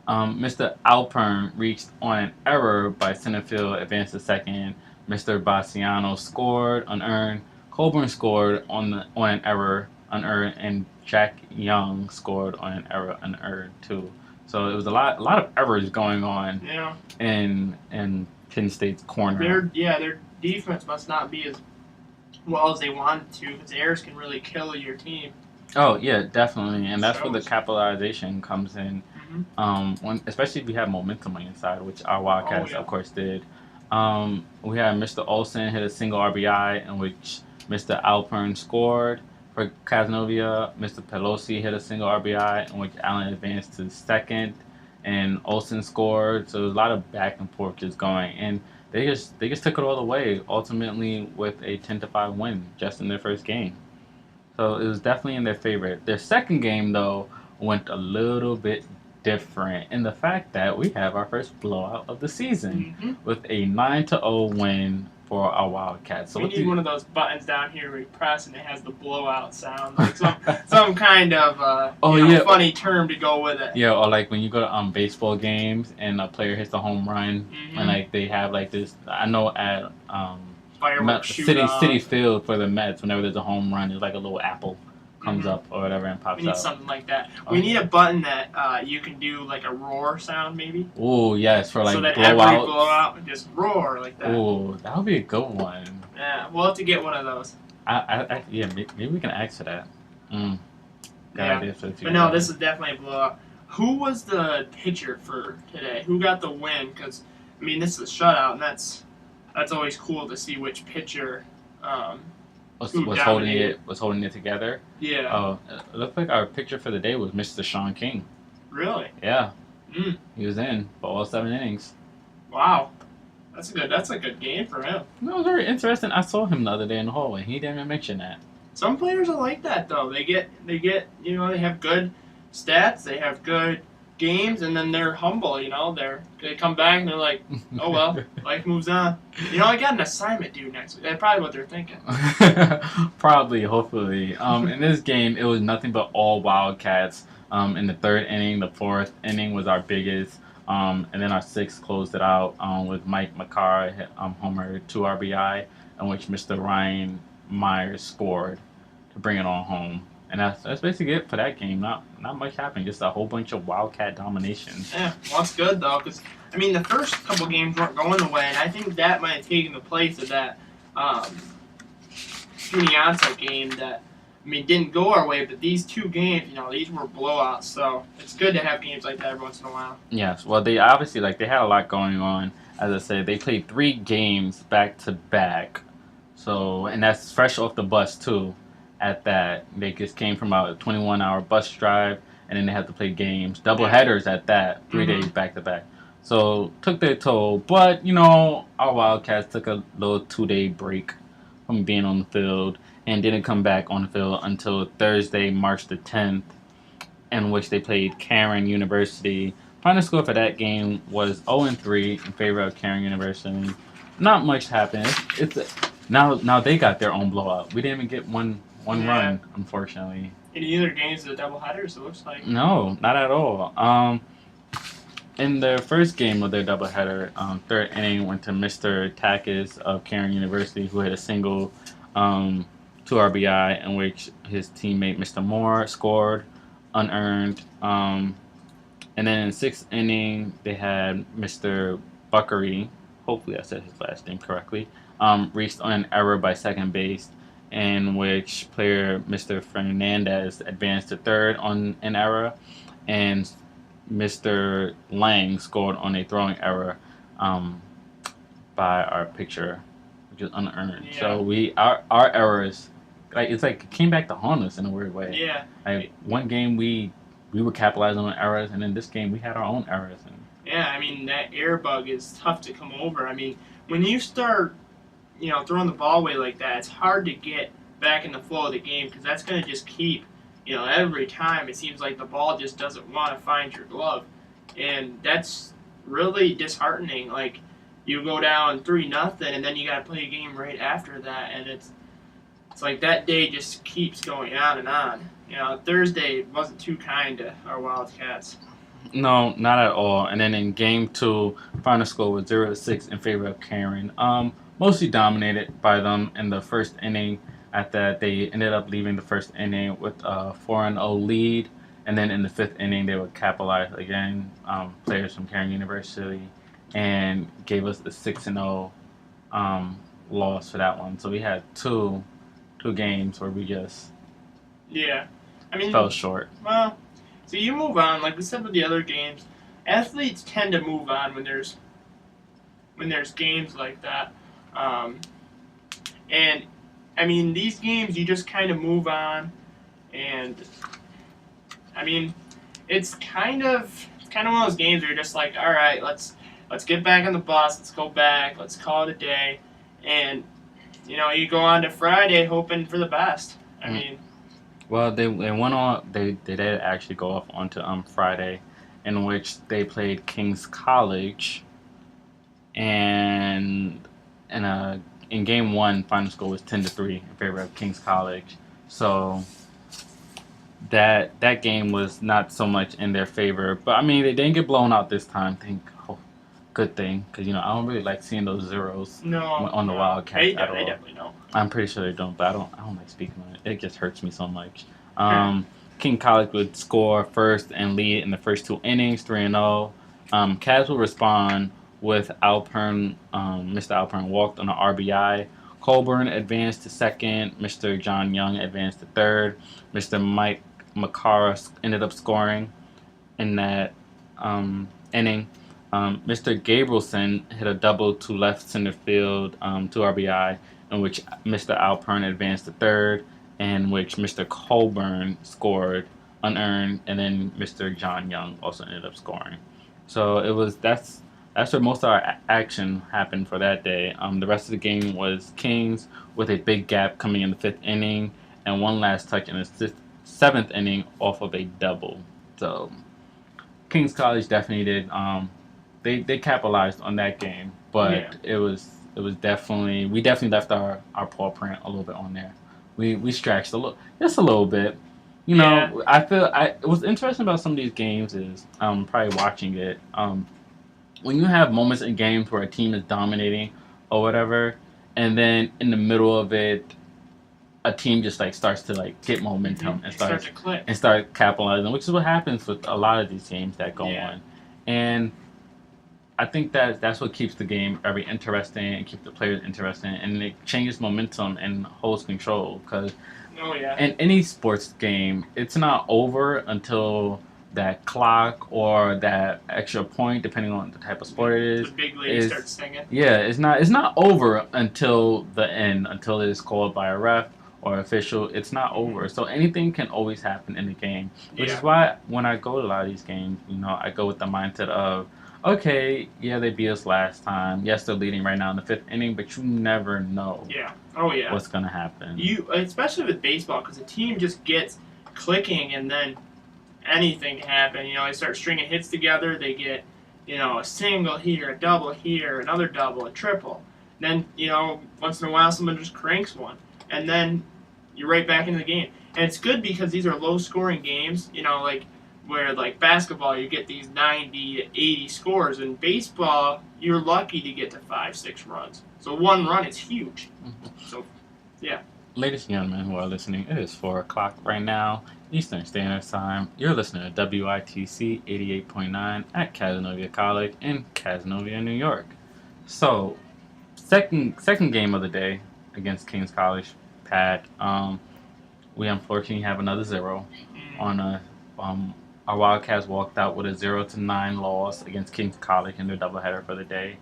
Mr. Alpern reached on an error by center field, advanced to second. Mr. Bassiano scored unearned. Colburn scored on an error unearned, and Jack Young scored on an error unearned too. So it was a lot of errors going on. Yeah. In Penn State's corner. Their defense must not be as well as they wanted to, because errors can really kill your team. Oh yeah, definitely, and that's where the capitalization comes in. Especially if you have momentum on your side, which our Wildcats, of course, did. We had Mr. Olsen hit a single RBI, in which Mr. Alpern scored for Casanova. Mr. Pelosi hit a single RBI, in which Allen advanced to second, and Olsen scored. So there was a lot of back and forth just going, and they just took it all the way. Ultimately, with a 10-5 win just in their first game. So it was definitely in their favor. Their second game, though, went a little bit different in the fact that we have our first blowout of the season with a 9-0 win for our Wildcats. So we need one of those buttons down here where you press and it has the blowout sound, like some kind of funny term to go with it. Yeah, or like when you go to baseball games and a player hits a home run and like they have like this. I know at City Field for the Mets, whenever there's a home run, there's like a little apple comes up or whatever and pops out. We need something like that. We need a button that you can do like a roar sound, maybe. Oh yes, for like so that blowouts. Every blowout would just roar like that. Oh, that would be a good one. Yeah, we'll have to get one of those. Maybe we can ask for that. Yeah, but no, this is definitely a blowout. Who was the pitcher for today? Who got the win? Because this is a shutout, and that's always cool to see which pitcher was holding it together. Yeah. Oh, it looked like our pitcher for the day was Mr. Sean King. Really? Yeah. He was in for all 7 innings. Wow. That's a good game for him. That was very interesting. I saw him the other day in the hallway. He didn't even mention that. Some players are like that though. They get they have good stats, they have good games, and then they're humble, they come back and they're like, oh well, life moves on. I got an assignment due next week. That's probably what they're thinking. Probably, hopefully. In this game, it was nothing but all Wildcats. In the third inning, the fourth inning was our biggest, and then our sixth closed it out with Mike McCarr hit homer 2 RBI, in which Mr. Ryan Myers scored to bring it on home. And that's basically it for that game. Not much happened. Just a whole bunch of Wildcat domination. Yeah, well, that's good though, because the first couple games weren't going the way, and I think that might have taken the place of that Unianza game that didn't go our way. But these 2 games, these were blowouts. So it's good to have games like that every once in a while. Yes, well, they obviously they had a lot going on. As I said, they played 3 games back to back. So, and that's fresh off the bus too. at that. They just came from a 21-hour bus drive, and then they had to play games, double headers at that, 3 days back to back. So took their toll, but our Wildcats took a little 2-day break from being on the field and didn't come back on the field until Thursday, March the 10th, in which they played Cairn University. Final score for that game was 0-3 in favor of Cairn University. Not much happened. It's now they got their own blowout. We didn't even get one run, unfortunately. In either games, the doubleheaders, it looks like. No, not at all. In the first game of their doubleheader, third inning went to Mr. Takis of Cairn University, who hit a single, 2 RBI, in which his teammate Mr. Moore scored unearned. And then in the sixth inning, they had Mr. Buckery, hopefully I said his last name correctly, reached on an error by second base, in which player Mr. Fernandez advanced to third on an error, and Mr. Lang scored on a throwing error by our pitcher, which is unearned. Yeah. So our errors, it's like it came back to haunt us in a weird way. Yeah. Like one game we were capitalizing on errors, and then this game we had our own errors. Yeah, I mean, that air bug is tough to come over. I mean, when you start, throwing the ball away like that, it's hard to get back in the flow of the game because that's going to just keep, every time it seems like the ball just doesn't want to find your glove. And that's really disheartening. Like, you go down 3-0, and then you got to play a game right after that, and it's like that day just keeps going on and on. Thursday wasn't too kind to our Wildcats. No, not at all. And then in game 2, final score was 0-6 in favor of Cairn. Mostly dominated by them in the first inning. At that, they ended up leaving the first inning with a 4-0 lead. And then in the fifth inning, they would capitalize again, players from Cairn University, and gave us the 6-0 loss for that one. So we had two games where we just fell short. Well, so you move on, like we said with the other games. Athletes tend to move on when there's games like that, and I mean these games you just kind of move on, and I mean it's kind of one of those games where you're just like, all right, let's get back on the bus, let's go back, let's call it a day, and you go on to Friday hoping for the best. I mean. Well, they went on. They did actually go off onto Friday, in which they played King's College, and in game 1, final score was 10-3 in favor of King's College. So that game was not so much in their favor, but I mean they didn't get blown out this time. Good thing, because I don't really like seeing those zeros on the Wildcats at all. They definitely don't. I'm pretty sure they don't, but I don't like speaking on it. It just hurts me so much. King College would score first and lead in the first 2 innings, 3-0. Cavs will respond with Alpern. Mr. Alpern walked on an RBI. Colburn advanced to second. Mr. John Young advanced to third. Mr. Mike McCarr ended up scoring in that inning. Mr. Gabrielson hit a double to left center field, 2 RBI, in which Mr. Alpern advanced to third, in which Mr. Colburn scored unearned, and then Mr. John Young also ended up scoring. So that's where most of our action happened for that day. The rest of the game was Kings with a big gap coming in the 5th inning, and one last touch in the 7th inning off of a double. So Kings College definitely did. They capitalized on that game, but it was definitely, we definitely left our paw print a little bit on there. We stretched just a little bit. I feel what's interesting about some of these games is probably watching it. When you have moments in games where a team is dominating or whatever, and then in the middle of it, a team just starts to get momentum and start capitalizing, which is what happens with a lot of these games that go on. And I think that's what keeps the game very interesting and keeps the players interesting, and it changes momentum and holds control. Because in any sports game, it's not over until that clock or that extra point, depending on the type of sport it is. The big league starts singing. Yeah, it's not over until the end, until it is called by a ref or official, it's not over. So anything can always happen in the game, which is Yeah. why when I go to a lot of these games, I go with the mindset of, okay, yeah, they beat us last time. Yes, they're leading right now in the fifth inning, but you never know Yeah. Oh yeah. what's gonna happen. Especially with baseball, because the team just gets clicking, and then anything can happen. They start stringing hits together. They get, a single here, a double here, another double, a triple. Then, once in a while, someone just cranks one, and then you're right back into the game. And it's good because these are low-scoring games. Like where like basketball, you get these 90 to 80 scores. In baseball, you're lucky to get to 5, 6 runs. So one run is huge. So, yeah. Ladies and gentlemen who are listening, it is 4 o'clock right now, Eastern Standard Time. You're listening to WITC 88.9 at Casanova College in Casanova, New York. So, second game of the day against King's College, Pat. We unfortunately have another zero on a. Our Wildcats walked out with a 0-9 loss against King's College in their doubleheader for the day,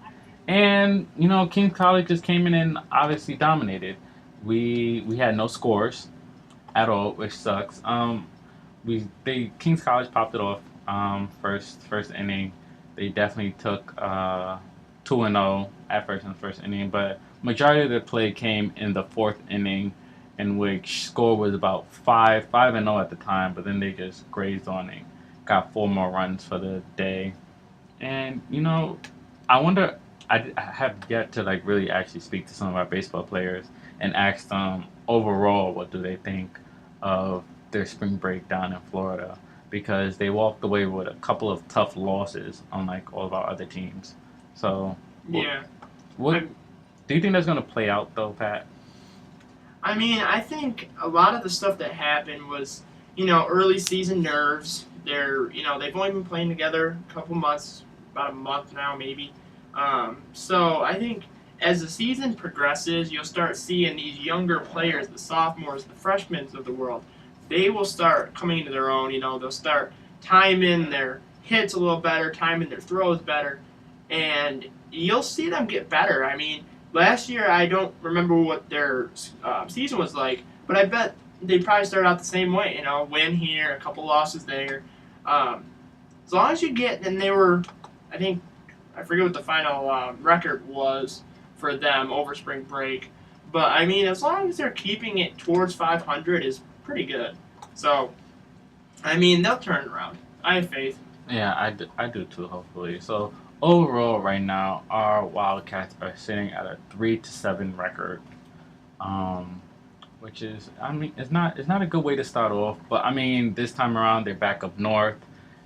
and King's College just came in and obviously dominated. We had no scores at all, which sucks. King's College popped it off. First inning, they definitely took 2-0 at first in the first inning, but majority of the play came in the fourth inning, in which score was about 5-0 at the time, but then they just grazed on it, got 4 more runs for the day, and I wonder. I have yet to really actually speak to some of our baseball players and ask them overall what do they think of their spring break down in Florida, because they walked away with a couple of tough losses unlike all of our other teams. So Yeah. what do you think that's going to play out though, Pat? I think a lot of the stuff that happened was, early season nerves. They've only been playing together a couple months, about a month now maybe. So I think as the season progresses, you'll start seeing these younger players, the sophomores, the freshmen of the world. They will start coming into their own. They'll start timing their hits a little better, timing their throws better, and you'll see them get better. Last year I don't remember what their season was like, but I bet they probably started out the same way. Win here, a couple losses there. As long as you get, and they were, I forget what the final record was for them over spring break, but as long as they're keeping it towards 500 is pretty good. So, they'll turn it around. I have faith. Yeah, I do too. Hopefully. So overall, right now, our Wildcats are sitting at a 3-7 record, which is it's not a good way to start off. But this time around, they're back up north.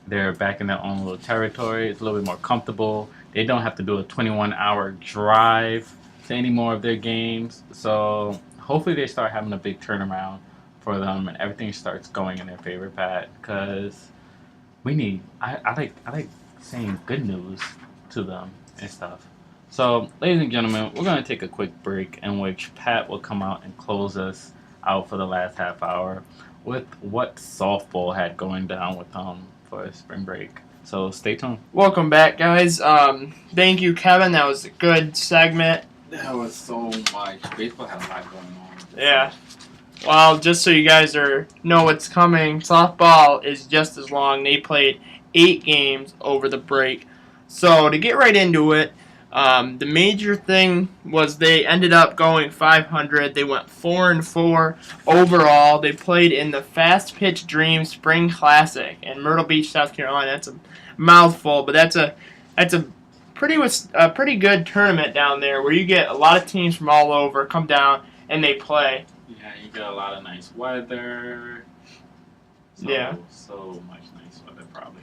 They're back in their own little territory. It's a little bit more comfortable. They don't have to do a 21-hour drive to any more of their games. So hopefully they start having a big turnaround for them and everything starts going in their favor, Pat. Because I like saying good news to them and stuff. So, ladies and gentlemen, we're going to take a quick break in which Pat will come out and close us out for the last half hour with what softball had going down with for spring break. So stay tuned. Welcome back, guys. Thank you, Kevin. That was a good segment. That was so much. Baseball had a lot going on. Yeah. Well, just so you guys know what's coming, softball is just as long. They played 8 games over the break. So to get right into it, the major thing was they ended up going 500. They went 4-4 overall. They played in the Fast Pitch Dream Spring Classic in Myrtle Beach, South Carolina. That's a mouthful, but that's a pretty good tournament down there where you get a lot of teams from all over come down and they play. Yeah, you get a lot of nice weather. So much nice weather, probably.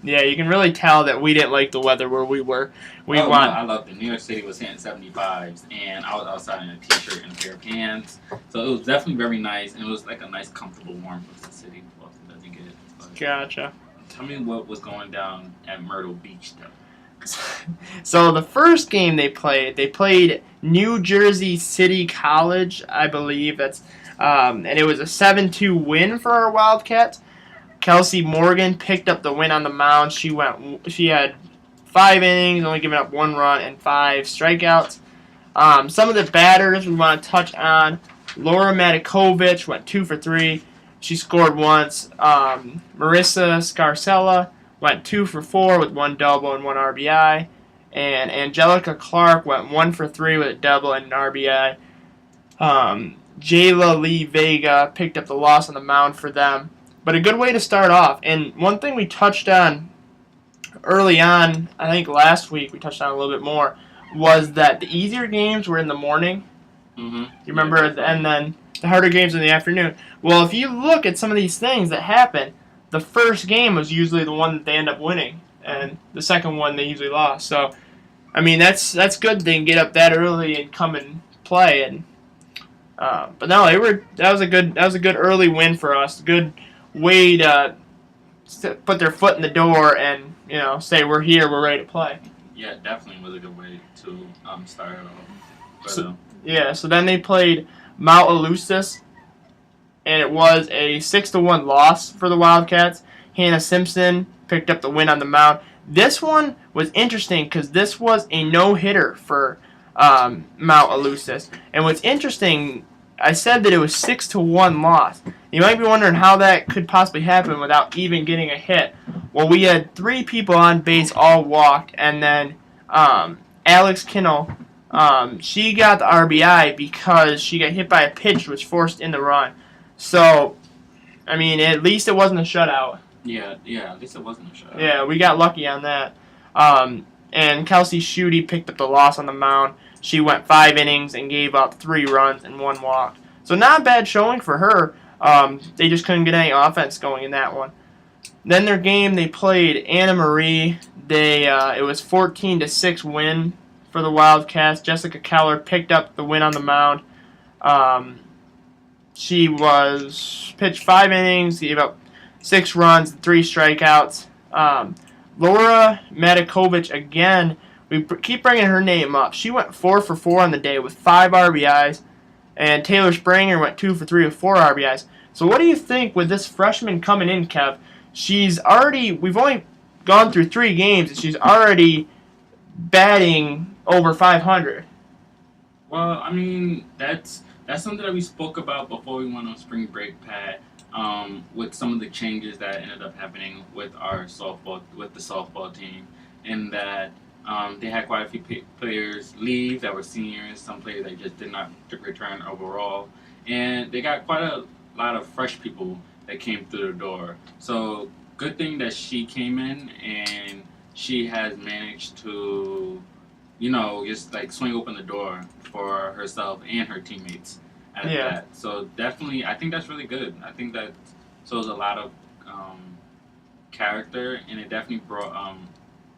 Yeah, you can really tell that we didn't like the weather where we were. No, I loved it. New York City was hitting 75s, and I was outside in a t-shirt and a pair of pants. So it was definitely very nice, and it was like a nice, comfortable warmth of the city. Boston doesn't get it. But Gotcha. tell me what was going down at Myrtle Beach, though. So the first game they played New Jersey City College, I believe. And it was a 7-2 win for our Wildcats. Kelsey Morgan picked up the win on the mound. She had 5 innings, only giving up 1 run and 5 strikeouts. Some of the batters we want to touch on Laura Matikovic went 2 for 3. She scored once. Marissa Scarcella went 2 for 4 with 1 double and 1 RBI. And Angelica Clark went 1 for 3 with a double and an RBI. Jayla Lee Vega picked up the loss on the mound for them. But a good way to start off. And one thing we touched on early on, I think last week we touched on a little bit more, was that the easier games were in the morning. Mm-hmm. You remember? Yeah, and then the harder games in the afternoon. Well, if you look at some of these things that happen, the first game was usually the one that they end up winning, and the second one they usually lost. So, I mean, that's good. They can get up that early and come and play. And but no, that was a good early win for us. Good way to put their foot in the door and say we're here, we're ready to play. Yeah, definitely was a good way to start it off. But, so then they played Mount Eleusis, and it was a 6-1 loss for the Wildcats. Hannah Simpson picked up the win on the mound. This one was interesting because this was a no-hitter for Mount Eleusis. And what's interesting, I said that it was 6-1 loss. You might be wondering how that could possibly happen without even getting a hit. Well, we had 3 people on base all walked, and then Alex Kinnell, she got the RBI because she got hit by a pitch which forced in the run. So, I mean, at least it wasn't a shutout. Yeah, at least it wasn't a shutout. Yeah, we got lucky on that. And Kelsey Schutte picked up the loss on the mound. She went 5 innings and gave up 3 runs and 1 walk. So not a bad showing for her. They just couldn't get any offense going in that one. Then their game, they played Anna Marie. It was 14-6 win for the Wildcats. Jessica Keller picked up the win on the mound. She pitched 5 innings, gave up 6 runs, 3 strikeouts. Laura Matikovic, again, we keep bringing her name up. She went 4 for 4 on the day with 5 RBIs. And Taylor Springer went 2 for 3 with 4 RBIs. So what do you think with this freshman coming in, Kev? We've only gone through 3 games, and she's already batting over 500. Well, I mean, that's something that we spoke about before we went on spring break, Pat, with some of the changes that ended up happening with the softball team, in that they had quite a few players leave that were seniors, some players that just did not return overall, and they got quite a lot of fresh people that came through the door. So good thing that she came in and she has managed to, just like swing open the door for herself and her teammates at that. So definitely, I think that's really good. I think that shows a lot of character, and it definitely brought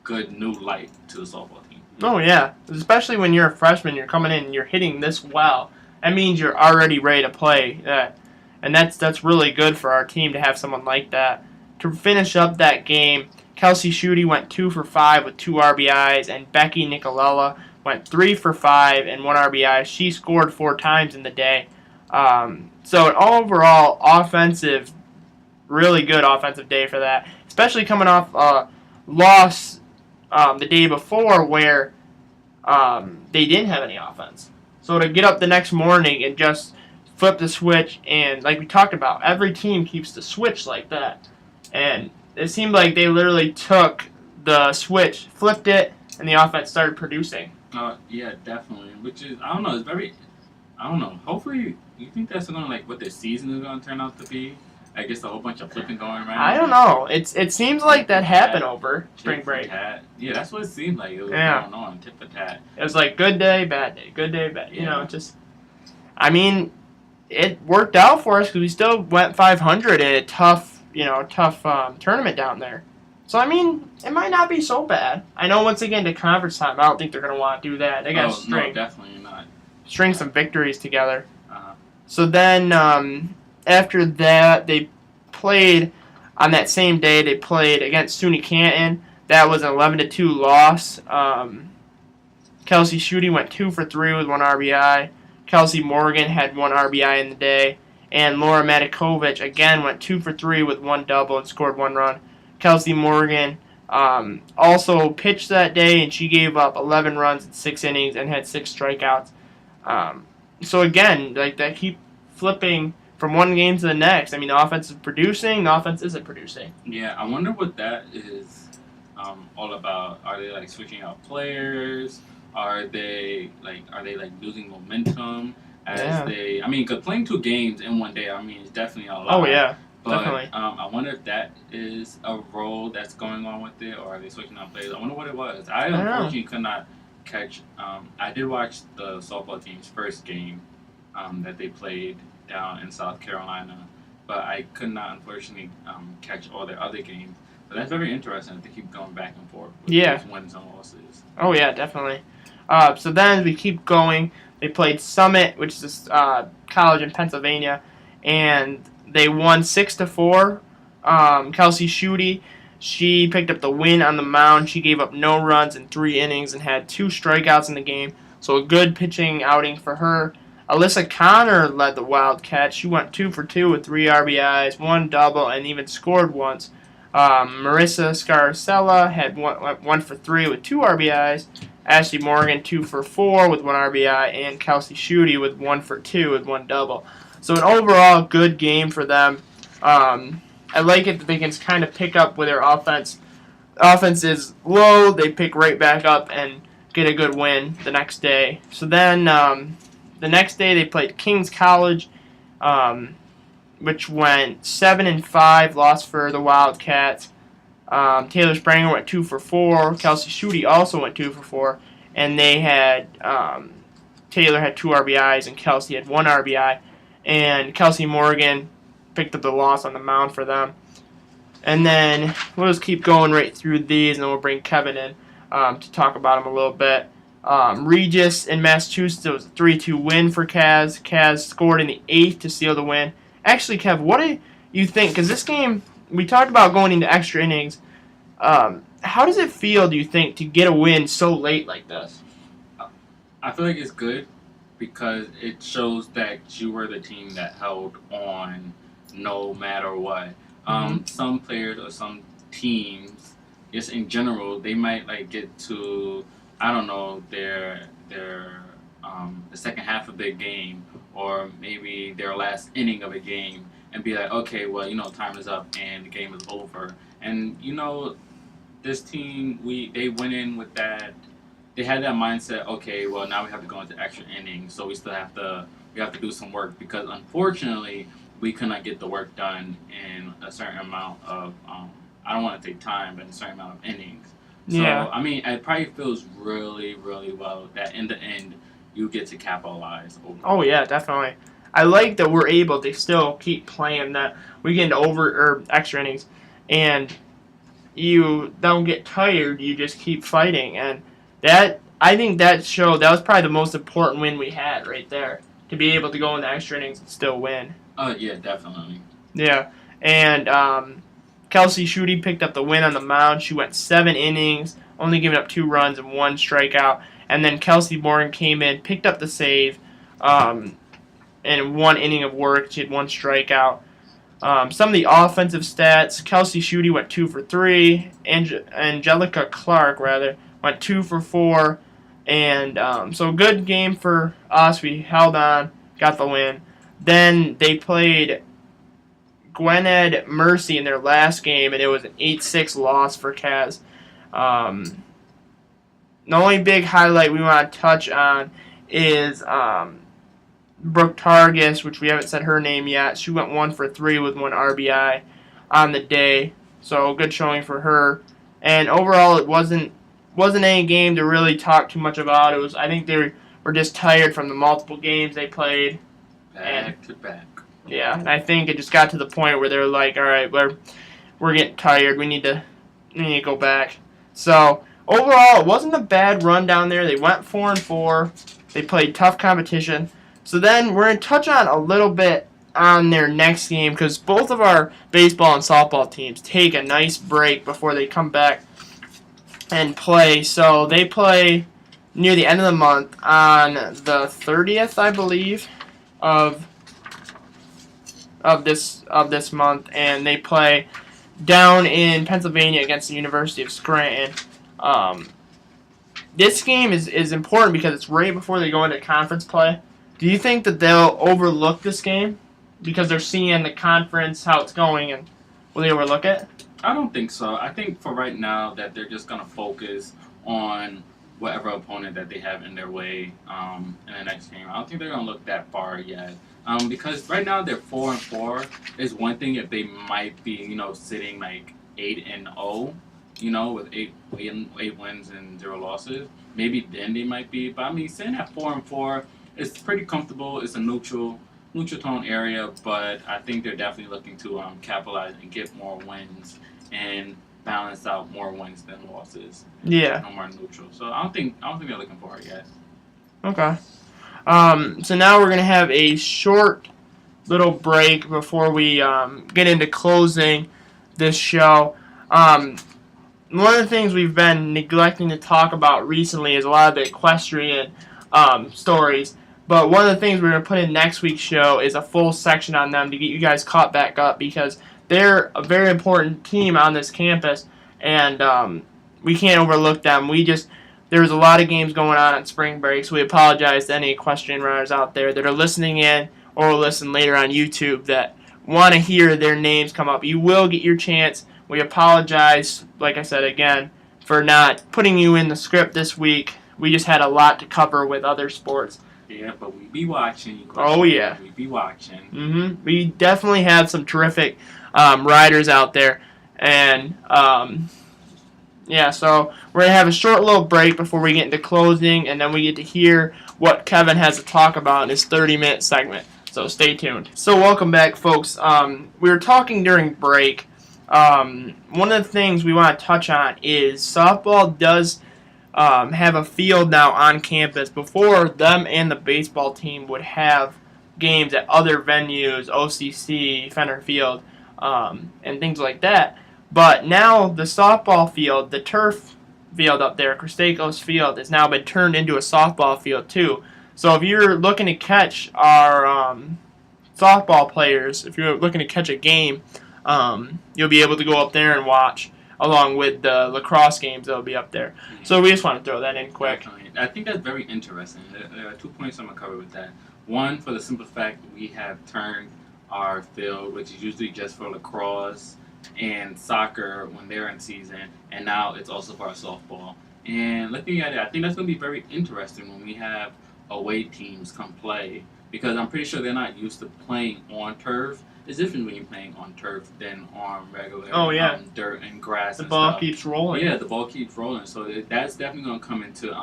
good new light to the softball team. Oh yeah, especially when you're a freshman, you're coming in and you're hitting this well. That means you're already ready to play. And that's really good for our team to have someone like that. To finish up that game, Kelsey Schutte went 2 for 5 with 2 RBIs, and Becky Nicolella went 3 for 5 and 1 RBI. She scored 4 times in the day. So an overall really good offensive day for that, especially coming off a loss the day before where they didn't have any offense. So to get up the next morning and just flip the switch, and like we talked about, every team keeps the switch like that. And it seemed like they literally took the switch, flipped it, and the offense started producing. Yeah, definitely. Which is, I don't know. Hopefully, you think that's going to, like, what their season is going to turn out to be? I guess a whole bunch of flipping going around. I don't know. It seems like that happened over spring break. Yeah, that's what it seemed like. It was going on, tit for tat. It was like good day, bad day, good day, bad. I mean, it worked out for us because we still went 500 in a tough tournament down there. So, I mean, it might not be so bad. I know once again to conference time, I don't think they're going to want to do that. They got to No, definitely not. String some victories together. So then after that, they played on that same day. They played against SUNY Canton. That was an 11-2 loss. Kelsey Schutte went 2 for 3 with 1 RBI. Kelsey Morgan had 1 RBI in the day. And Laura Matikovic again went 2 for 3 with 1 double and scored 1 run. Kelsey Morgan also pitched that day, and she gave up 11 runs in 6 innings and had 6 strikeouts. so again, like they keep flipping from one game to the next. I mean, the offense is producing, the offense isn't producing. Yeah, I wonder what that is all about. Are they like switching out players? Are they like losing momentum as Yeah. they? I mean, because playing 2 games in one day, I mean, it's definitely a Oh lot. yeah, But definitely. I wonder if that is a role that's going on with it, or are they switching out players? I wonder what it was. I I don't know. unfortunately could not catch. I did watch the softball team's first game that they played down in South Carolina, but I could not unfortunately catch all their other games. But that's very interesting that they keep going back and forth with Yeah. those wins and losses. Oh yeah, definitely. So then we keep going. They played Summit, which is a college in Pennsylvania, and they won 6-4. Kelsey Schutte, she picked up the win on the mound. She gave up no runs in 3 innings and had 2 strikeouts in the game. So a good pitching outing for her. Alyssa Connor led the Wildcats. She went 2 for 2 with 3 RBIs, 1 double, and even scored once. Marissa Scarcella had 1 for 3 with 2 RBIs. Ashley Morgan 2 for 4 with 1 RBI, and Kelsey Schutte with 1 for 2 with 1 double. So an overall good game for them. I like it that they can kind of pick up with their offense. Offense is low, they pick right back up and get a good win the next day. So then the next day they played King's College, which went 7-5, lost for the Wildcats. Taylor Spranger went 2 for 4. Kelsey Schutte also went 2 for 4, and they had Taylor had 2 RBIs and Kelsey had 1 RBI, and Kelsey Morgan picked up the loss on the mound for them. And then we'll just keep going right through these, and then we'll bring Kevin in to talk about him a little bit. Regis in Massachusetts, it was a 3-2 win for Kaz. Kaz scored in the 8th to seal the win. Actually, Kev, what do you think? Because this game, we talked about going into extra innings. How does it feel, do you think, to get a win so late like this? I feel like it's good because it shows that you were the team that held on no matter what. Some players or some teams, just in general, they might like get to I don't know the second half of their game or maybe their last inning of a game and be like, okay, well, time is up and the game is over. And this team, they went in with that. They had that mindset. Okay, well, now we have to go into extra innings, so we have to do some work because unfortunately we could not get the work done in a certain amount of I don't want to take time, but in a certain amount of innings. So Yeah. I mean, it probably feels really, really well that in the end you get to capitalize over. Oh yeah, definitely. I like that we're able to still keep playing that we get into over or extra innings, and you don't get tired. You just keep fighting, and that I think that was probably the most important win we had right there to be able to go into extra innings and still win. Oh yeah, definitely. Yeah, and Kelsey Schutte picked up the win on the mound. She went 7 innings, only giving up 2 runs and 1 strikeout. And then Kelsey Morgan came in, picked up the save, in 1 inning of work. She had 1 strikeout. Some of the offensive stats: Kelsey Schutte went 2 for 3. Angelica Clark went 2 for 4. And so a good game for us. We held on, got the win. Then they played Gwynedd Mercy in their last game, and it was an 8-6 loss for Kaz. The only big highlight we want to touch on is Brooke Targis, which we haven't said her name yet. She went 1 for 3 with 1 RBI on the day, so good showing for her. And overall, it wasn't any game to really talk too much about. I think they were just tired from the multiple games they played. Back to back. Yeah, and I think it just got to the point where they're like, all right, we're getting tired. We need to go back. So overall, it wasn't a bad run down there. They went 4-4. They played tough competition. So then we're going to touch on a little bit on their next game because both of our baseball and softball teams take a nice break before they come back and play. So they play near the end of the month on the 30th, I believe, of this month, and they play down in Pennsylvania against the University of Scranton. This game is important because it's right before they go into conference play. Do you think that they'll overlook this game because they're seeing the conference, how it's going, and will they overlook it? I don't think so. I think for right now that they're just gonna focus on whatever opponent that they have in their way in the next game. I don't think they're gonna look that far yet. Because right now they're 4-4. Is one thing if they might be, sitting like 8-0, with eight wins and 0 losses. Maybe then they might be. But I mean, sitting at 4-4, it's pretty comfortable. It's a neutral tone area, but I think they're definitely looking to capitalize and get more wins and balance out more wins than losses. Yeah. No more neutral. So I don't think they're looking for it yet. Okay. So now we're gonna have a short little break before we get into closing this show. One of the things we've been neglecting to talk about recently is a lot of the equestrian stories. But one of the things we're going to put in next week's show is a full section on them to get you guys caught back up because they're a very important team on this campus, and we can't overlook them. There's a lot of games going on spring break, so we apologize to any equestrian runners out there that are listening in or will listen later on YouTube that want to hear their names come up. You will get your chance. We apologize, like I said again, for not putting you in the script this week. We just had a lot to cover with other sports. Yeah, but we be watching. Oh, yeah. We be watching. Mm-hmm. We definitely have some terrific riders out there. And, so we're going to have a short little break before we get into closing, and then we get to hear what Kevin has to talk about in his 30-minute segment. So stay tuned. So welcome back, folks. We were talking during break. One of the things we want to touch on is softball does have a field now on campus. Before, them and the baseball team would have games at other venues, OCC, Fenner Field, and things like that. But now the softball field, the turf field up there, Cristacos Field, has now been turned into a softball field too. So if you're looking to catch our softball players, if you're looking to catch a game, you'll be able to go up there and watch along with the lacrosse games that will be up there. So we just want to throw that in quick. Definitely. I think that's very interesting. There are 2 points I'm going to cover with that. One, for the simple fact that we have turned our field, which is usually just for lacrosse and soccer when they're in season, and now it's also for our softball. And looking at it, I think that's going to be very interesting when we have away teams come play, because I'm pretty sure they're not used to playing on turf. It's different when you're playing on turf than on regular dirt and grass. The ball keeps rolling. Yeah, the ball keeps rolling. So that's definitely going to come into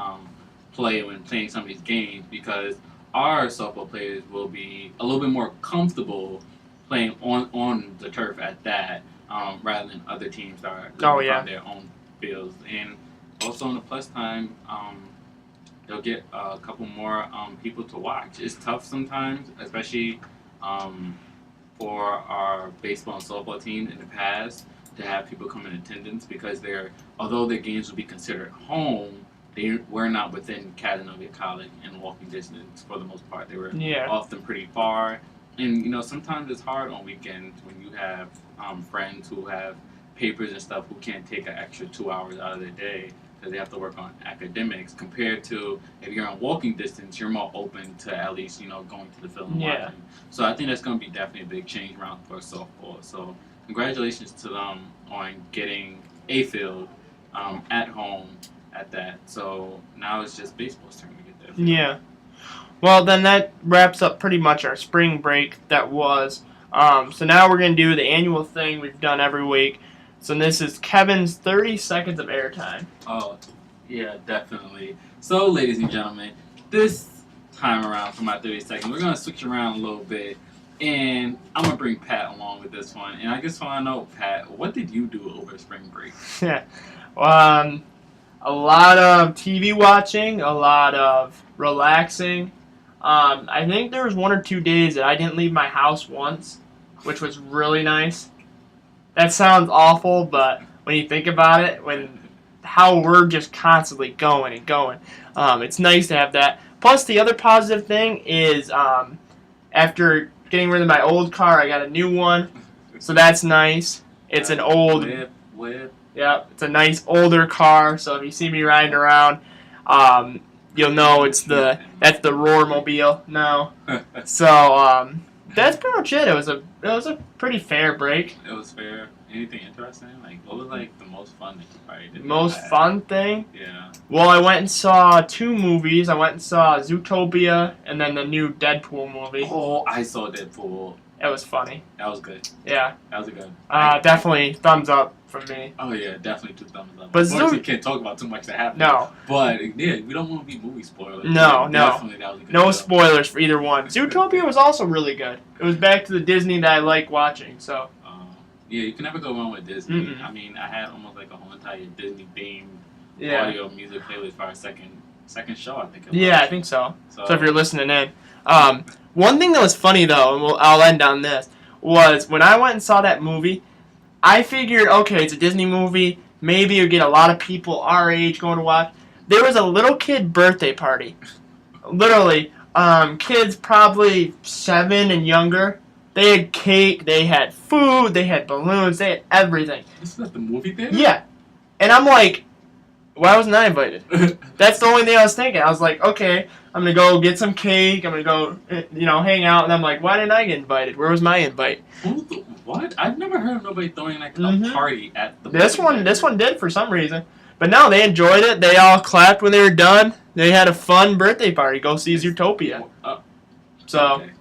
play when playing some of these games, because our softball players will be a little bit more comfortable playing on the turf at that, rather than other teams that are on their own fields. And also on the plus time, they'll get a couple more people to watch. It's tough sometimes, especially for our baseball and softball team in the past, to have people come in attendance, because although their games would be considered home, they were not within Casanova College in walking distance for the most part. They were often pretty far. And, sometimes it's hard on weekends when you have friends who have papers and stuff who can't take an extra 2 hours out of their day because they have to work on academics, compared to if you're on walking distance, you're more open to at least, going to the field and watching. So I think that's going to be definitely a big change around for softball. So congratulations to them on getting a field at home at that. So now it's just baseball's turn to get their field. Yeah. Well, then that wraps up pretty much our spring break that was. So now we're going to do the annual thing we've done every week. So this is Kevin's 30 seconds of airtime. Oh, yeah, definitely. So, ladies and gentlemen, this time around for my 30 seconds, we're going to switch around a little bit. And I'm going to bring Pat along with this one. And I just want to know, Pat, what did you do over spring break? Yeah. A lot of TV watching, a lot of relaxing. I think there was 1 or 2 days that I didn't leave my house once, which was really nice. That sounds awful, but when you think about it, how we're just constantly going and going, it's nice to have that. Plus, the other positive thing is after getting rid of my old car, I got a new one, so that's nice. It's an old... Whip. Yeah, it's a nice older car, so if you see me riding around, you'll know that's the Roar-mobile now. So that's pretty much it. It was a pretty fair break. It was fair. Anything interesting? Like, what was like the most fun that you probably did? Most fun thing? Yeah. Well, I went and saw 2 movies. I went and saw Zootopia and then the new Deadpool movie. Oh, I saw Deadpool. It was funny. That was good. Yeah. That was a good. Definitely thumbs up from me. Oh yeah, definitely 2 thumbs up. But you can't talk about too much that happened. No. But yeah, we don't want to be movie spoilers. No. Definitely that was a good No show. spoilers for either one. Zootopia was also really good. It was back to the Disney that I like watching. So. Yeah, you can never go wrong with Disney. Mm-mm. I mean, I had almost like a whole entire Disney themed Yeah. audio music playlist for our second show, I think it was. Yeah, I think so. So So if you're listening in, one thing that was funny though, and I'll end on this, was when I went and saw that movie, I figured, okay, it's a Disney movie. Maybe you get a lot of people our age going to watch. There was a little kid birthday party. Literally, kids probably 7 and younger. They had cake, they had food, they had balloons, they had everything. This is at the movie theater? Yeah. And I'm like, why wasn't I invited? That's the only thing I was thinking. I was like, okay, I'm going to go get some cake, I'm going to go, hang out. And I'm like, why didn't I get invited? Where was my invite? What? I've never heard of nobody throwing like a party at the movie This one did for some reason. But no, they enjoyed it. They all clapped when they were done. They had a fun birthday party. Go see Zootopia. So, okay.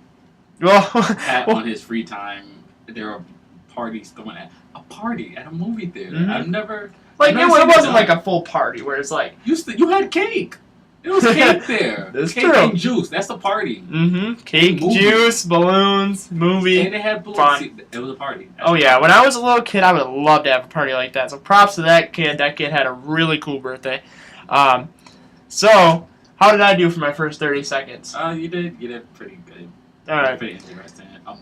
well, Pat on his free time, there are parties throwing at a party at a movie theater. Mhm. I've never like I've never it seen wasn't done. like a full party where it's like, you had cake. It was cake there. That's cake true. and juice. That's the party. Cake, Movie. juice, balloons, movie. And they had balloons. Fun. It was a party. That's Oh the yeah, party. when I was a little kid, I would have loved to have a party like that. So props to that kid. That kid had a really cool birthday. So how did I do for my first 30 seconds? You did pretty good. All right. Pretty interesting. A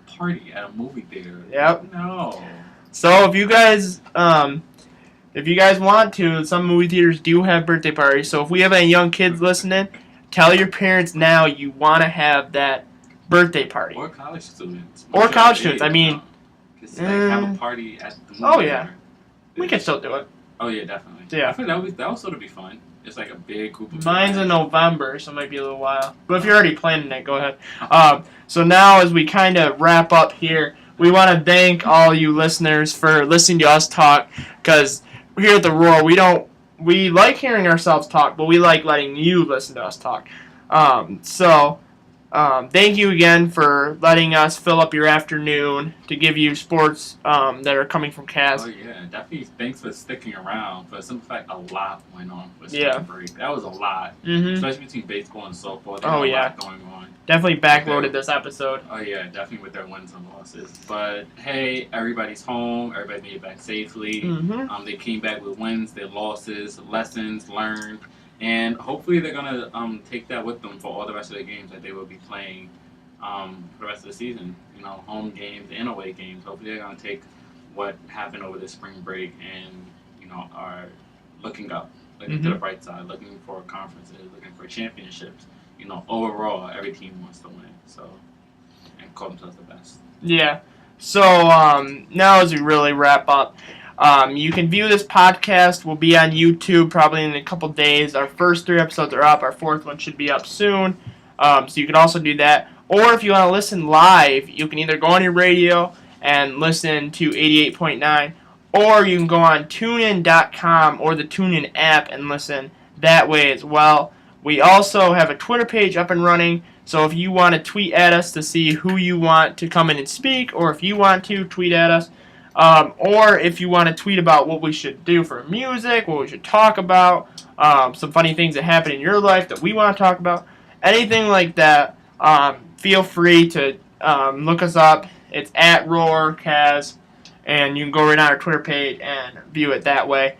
party at a movie theater. Yep. No. So if you guys want to, some movie theaters do have birthday parties. So if we have any young kids listening, tell your parents now you want to have that birthday party. Or college students. Or college students. I mean, just have a party at the movie oh, yeah. theater. we can still do it. Oh yeah, definitely. Yeah. I think that would sort of be fun. It's like a big group of Mine's people. in November, so it might be a little while. But if you're already planning it, go ahead. So now as we kind of wrap up here, we want to thank all you listeners for listening to us talk, because here at the Roar, we like hearing ourselves talk, but we like letting you listen to us talk. Thank you again for letting us fill up your afternoon to give you sports that are coming from Kaz. Oh yeah, definitely. Thanks for sticking around. For some fact, a lot went on for Yeah. spring break. That was a lot, Mm-hmm. especially between baseball and softball. Oh, There's a yeah. lot going on. Definitely backloaded this episode. Oh yeah, definitely with their wins and losses. But hey, everybody's home. Everybody made it back safely. Mm-hmm. They came back with wins, their losses, lessons learned, and hopefully they're gonna take that with them for all the rest of the games that they will be playing for the rest of the season. Home games and away games. Hopefully they're gonna take what happened over the spring break and are looking up, looking to the bright side, looking for conferences, looking for championships. Overall, every team wants to win. So, and call themselves the best. Yeah. So now as we really wrap up, you can view this podcast. We'll be on YouTube probably in a couple days. Our first 3 episodes are up. Our 4th one should be up soon. So you can also do that. Or if you want to listen live, you can either go on your radio and listen to 88.9, or you can go on TuneIn.com or the TuneIn app and listen that way as well. We also have a Twitter page up and running, so if you want to tweet at us to see who you want to come in and speak, or if you want to tweet at us, or if you want to tweet about what we should do for music, what we should talk about, some funny things that happen in your life that we want to talk about, anything like that, feel free to look us up. It's at RoarCaz, and you can go right on our Twitter page and view it that way.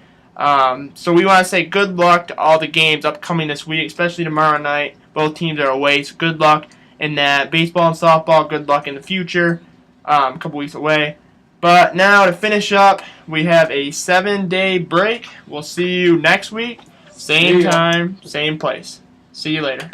So we want to say good luck to all the games upcoming this week, especially tomorrow night. Both teams are away, so good luck in that. Baseball and softball, good luck in the future. A couple weeks away. But now to finish up, we have a 7-day break. We'll see you next week. Same time, same place. See you later.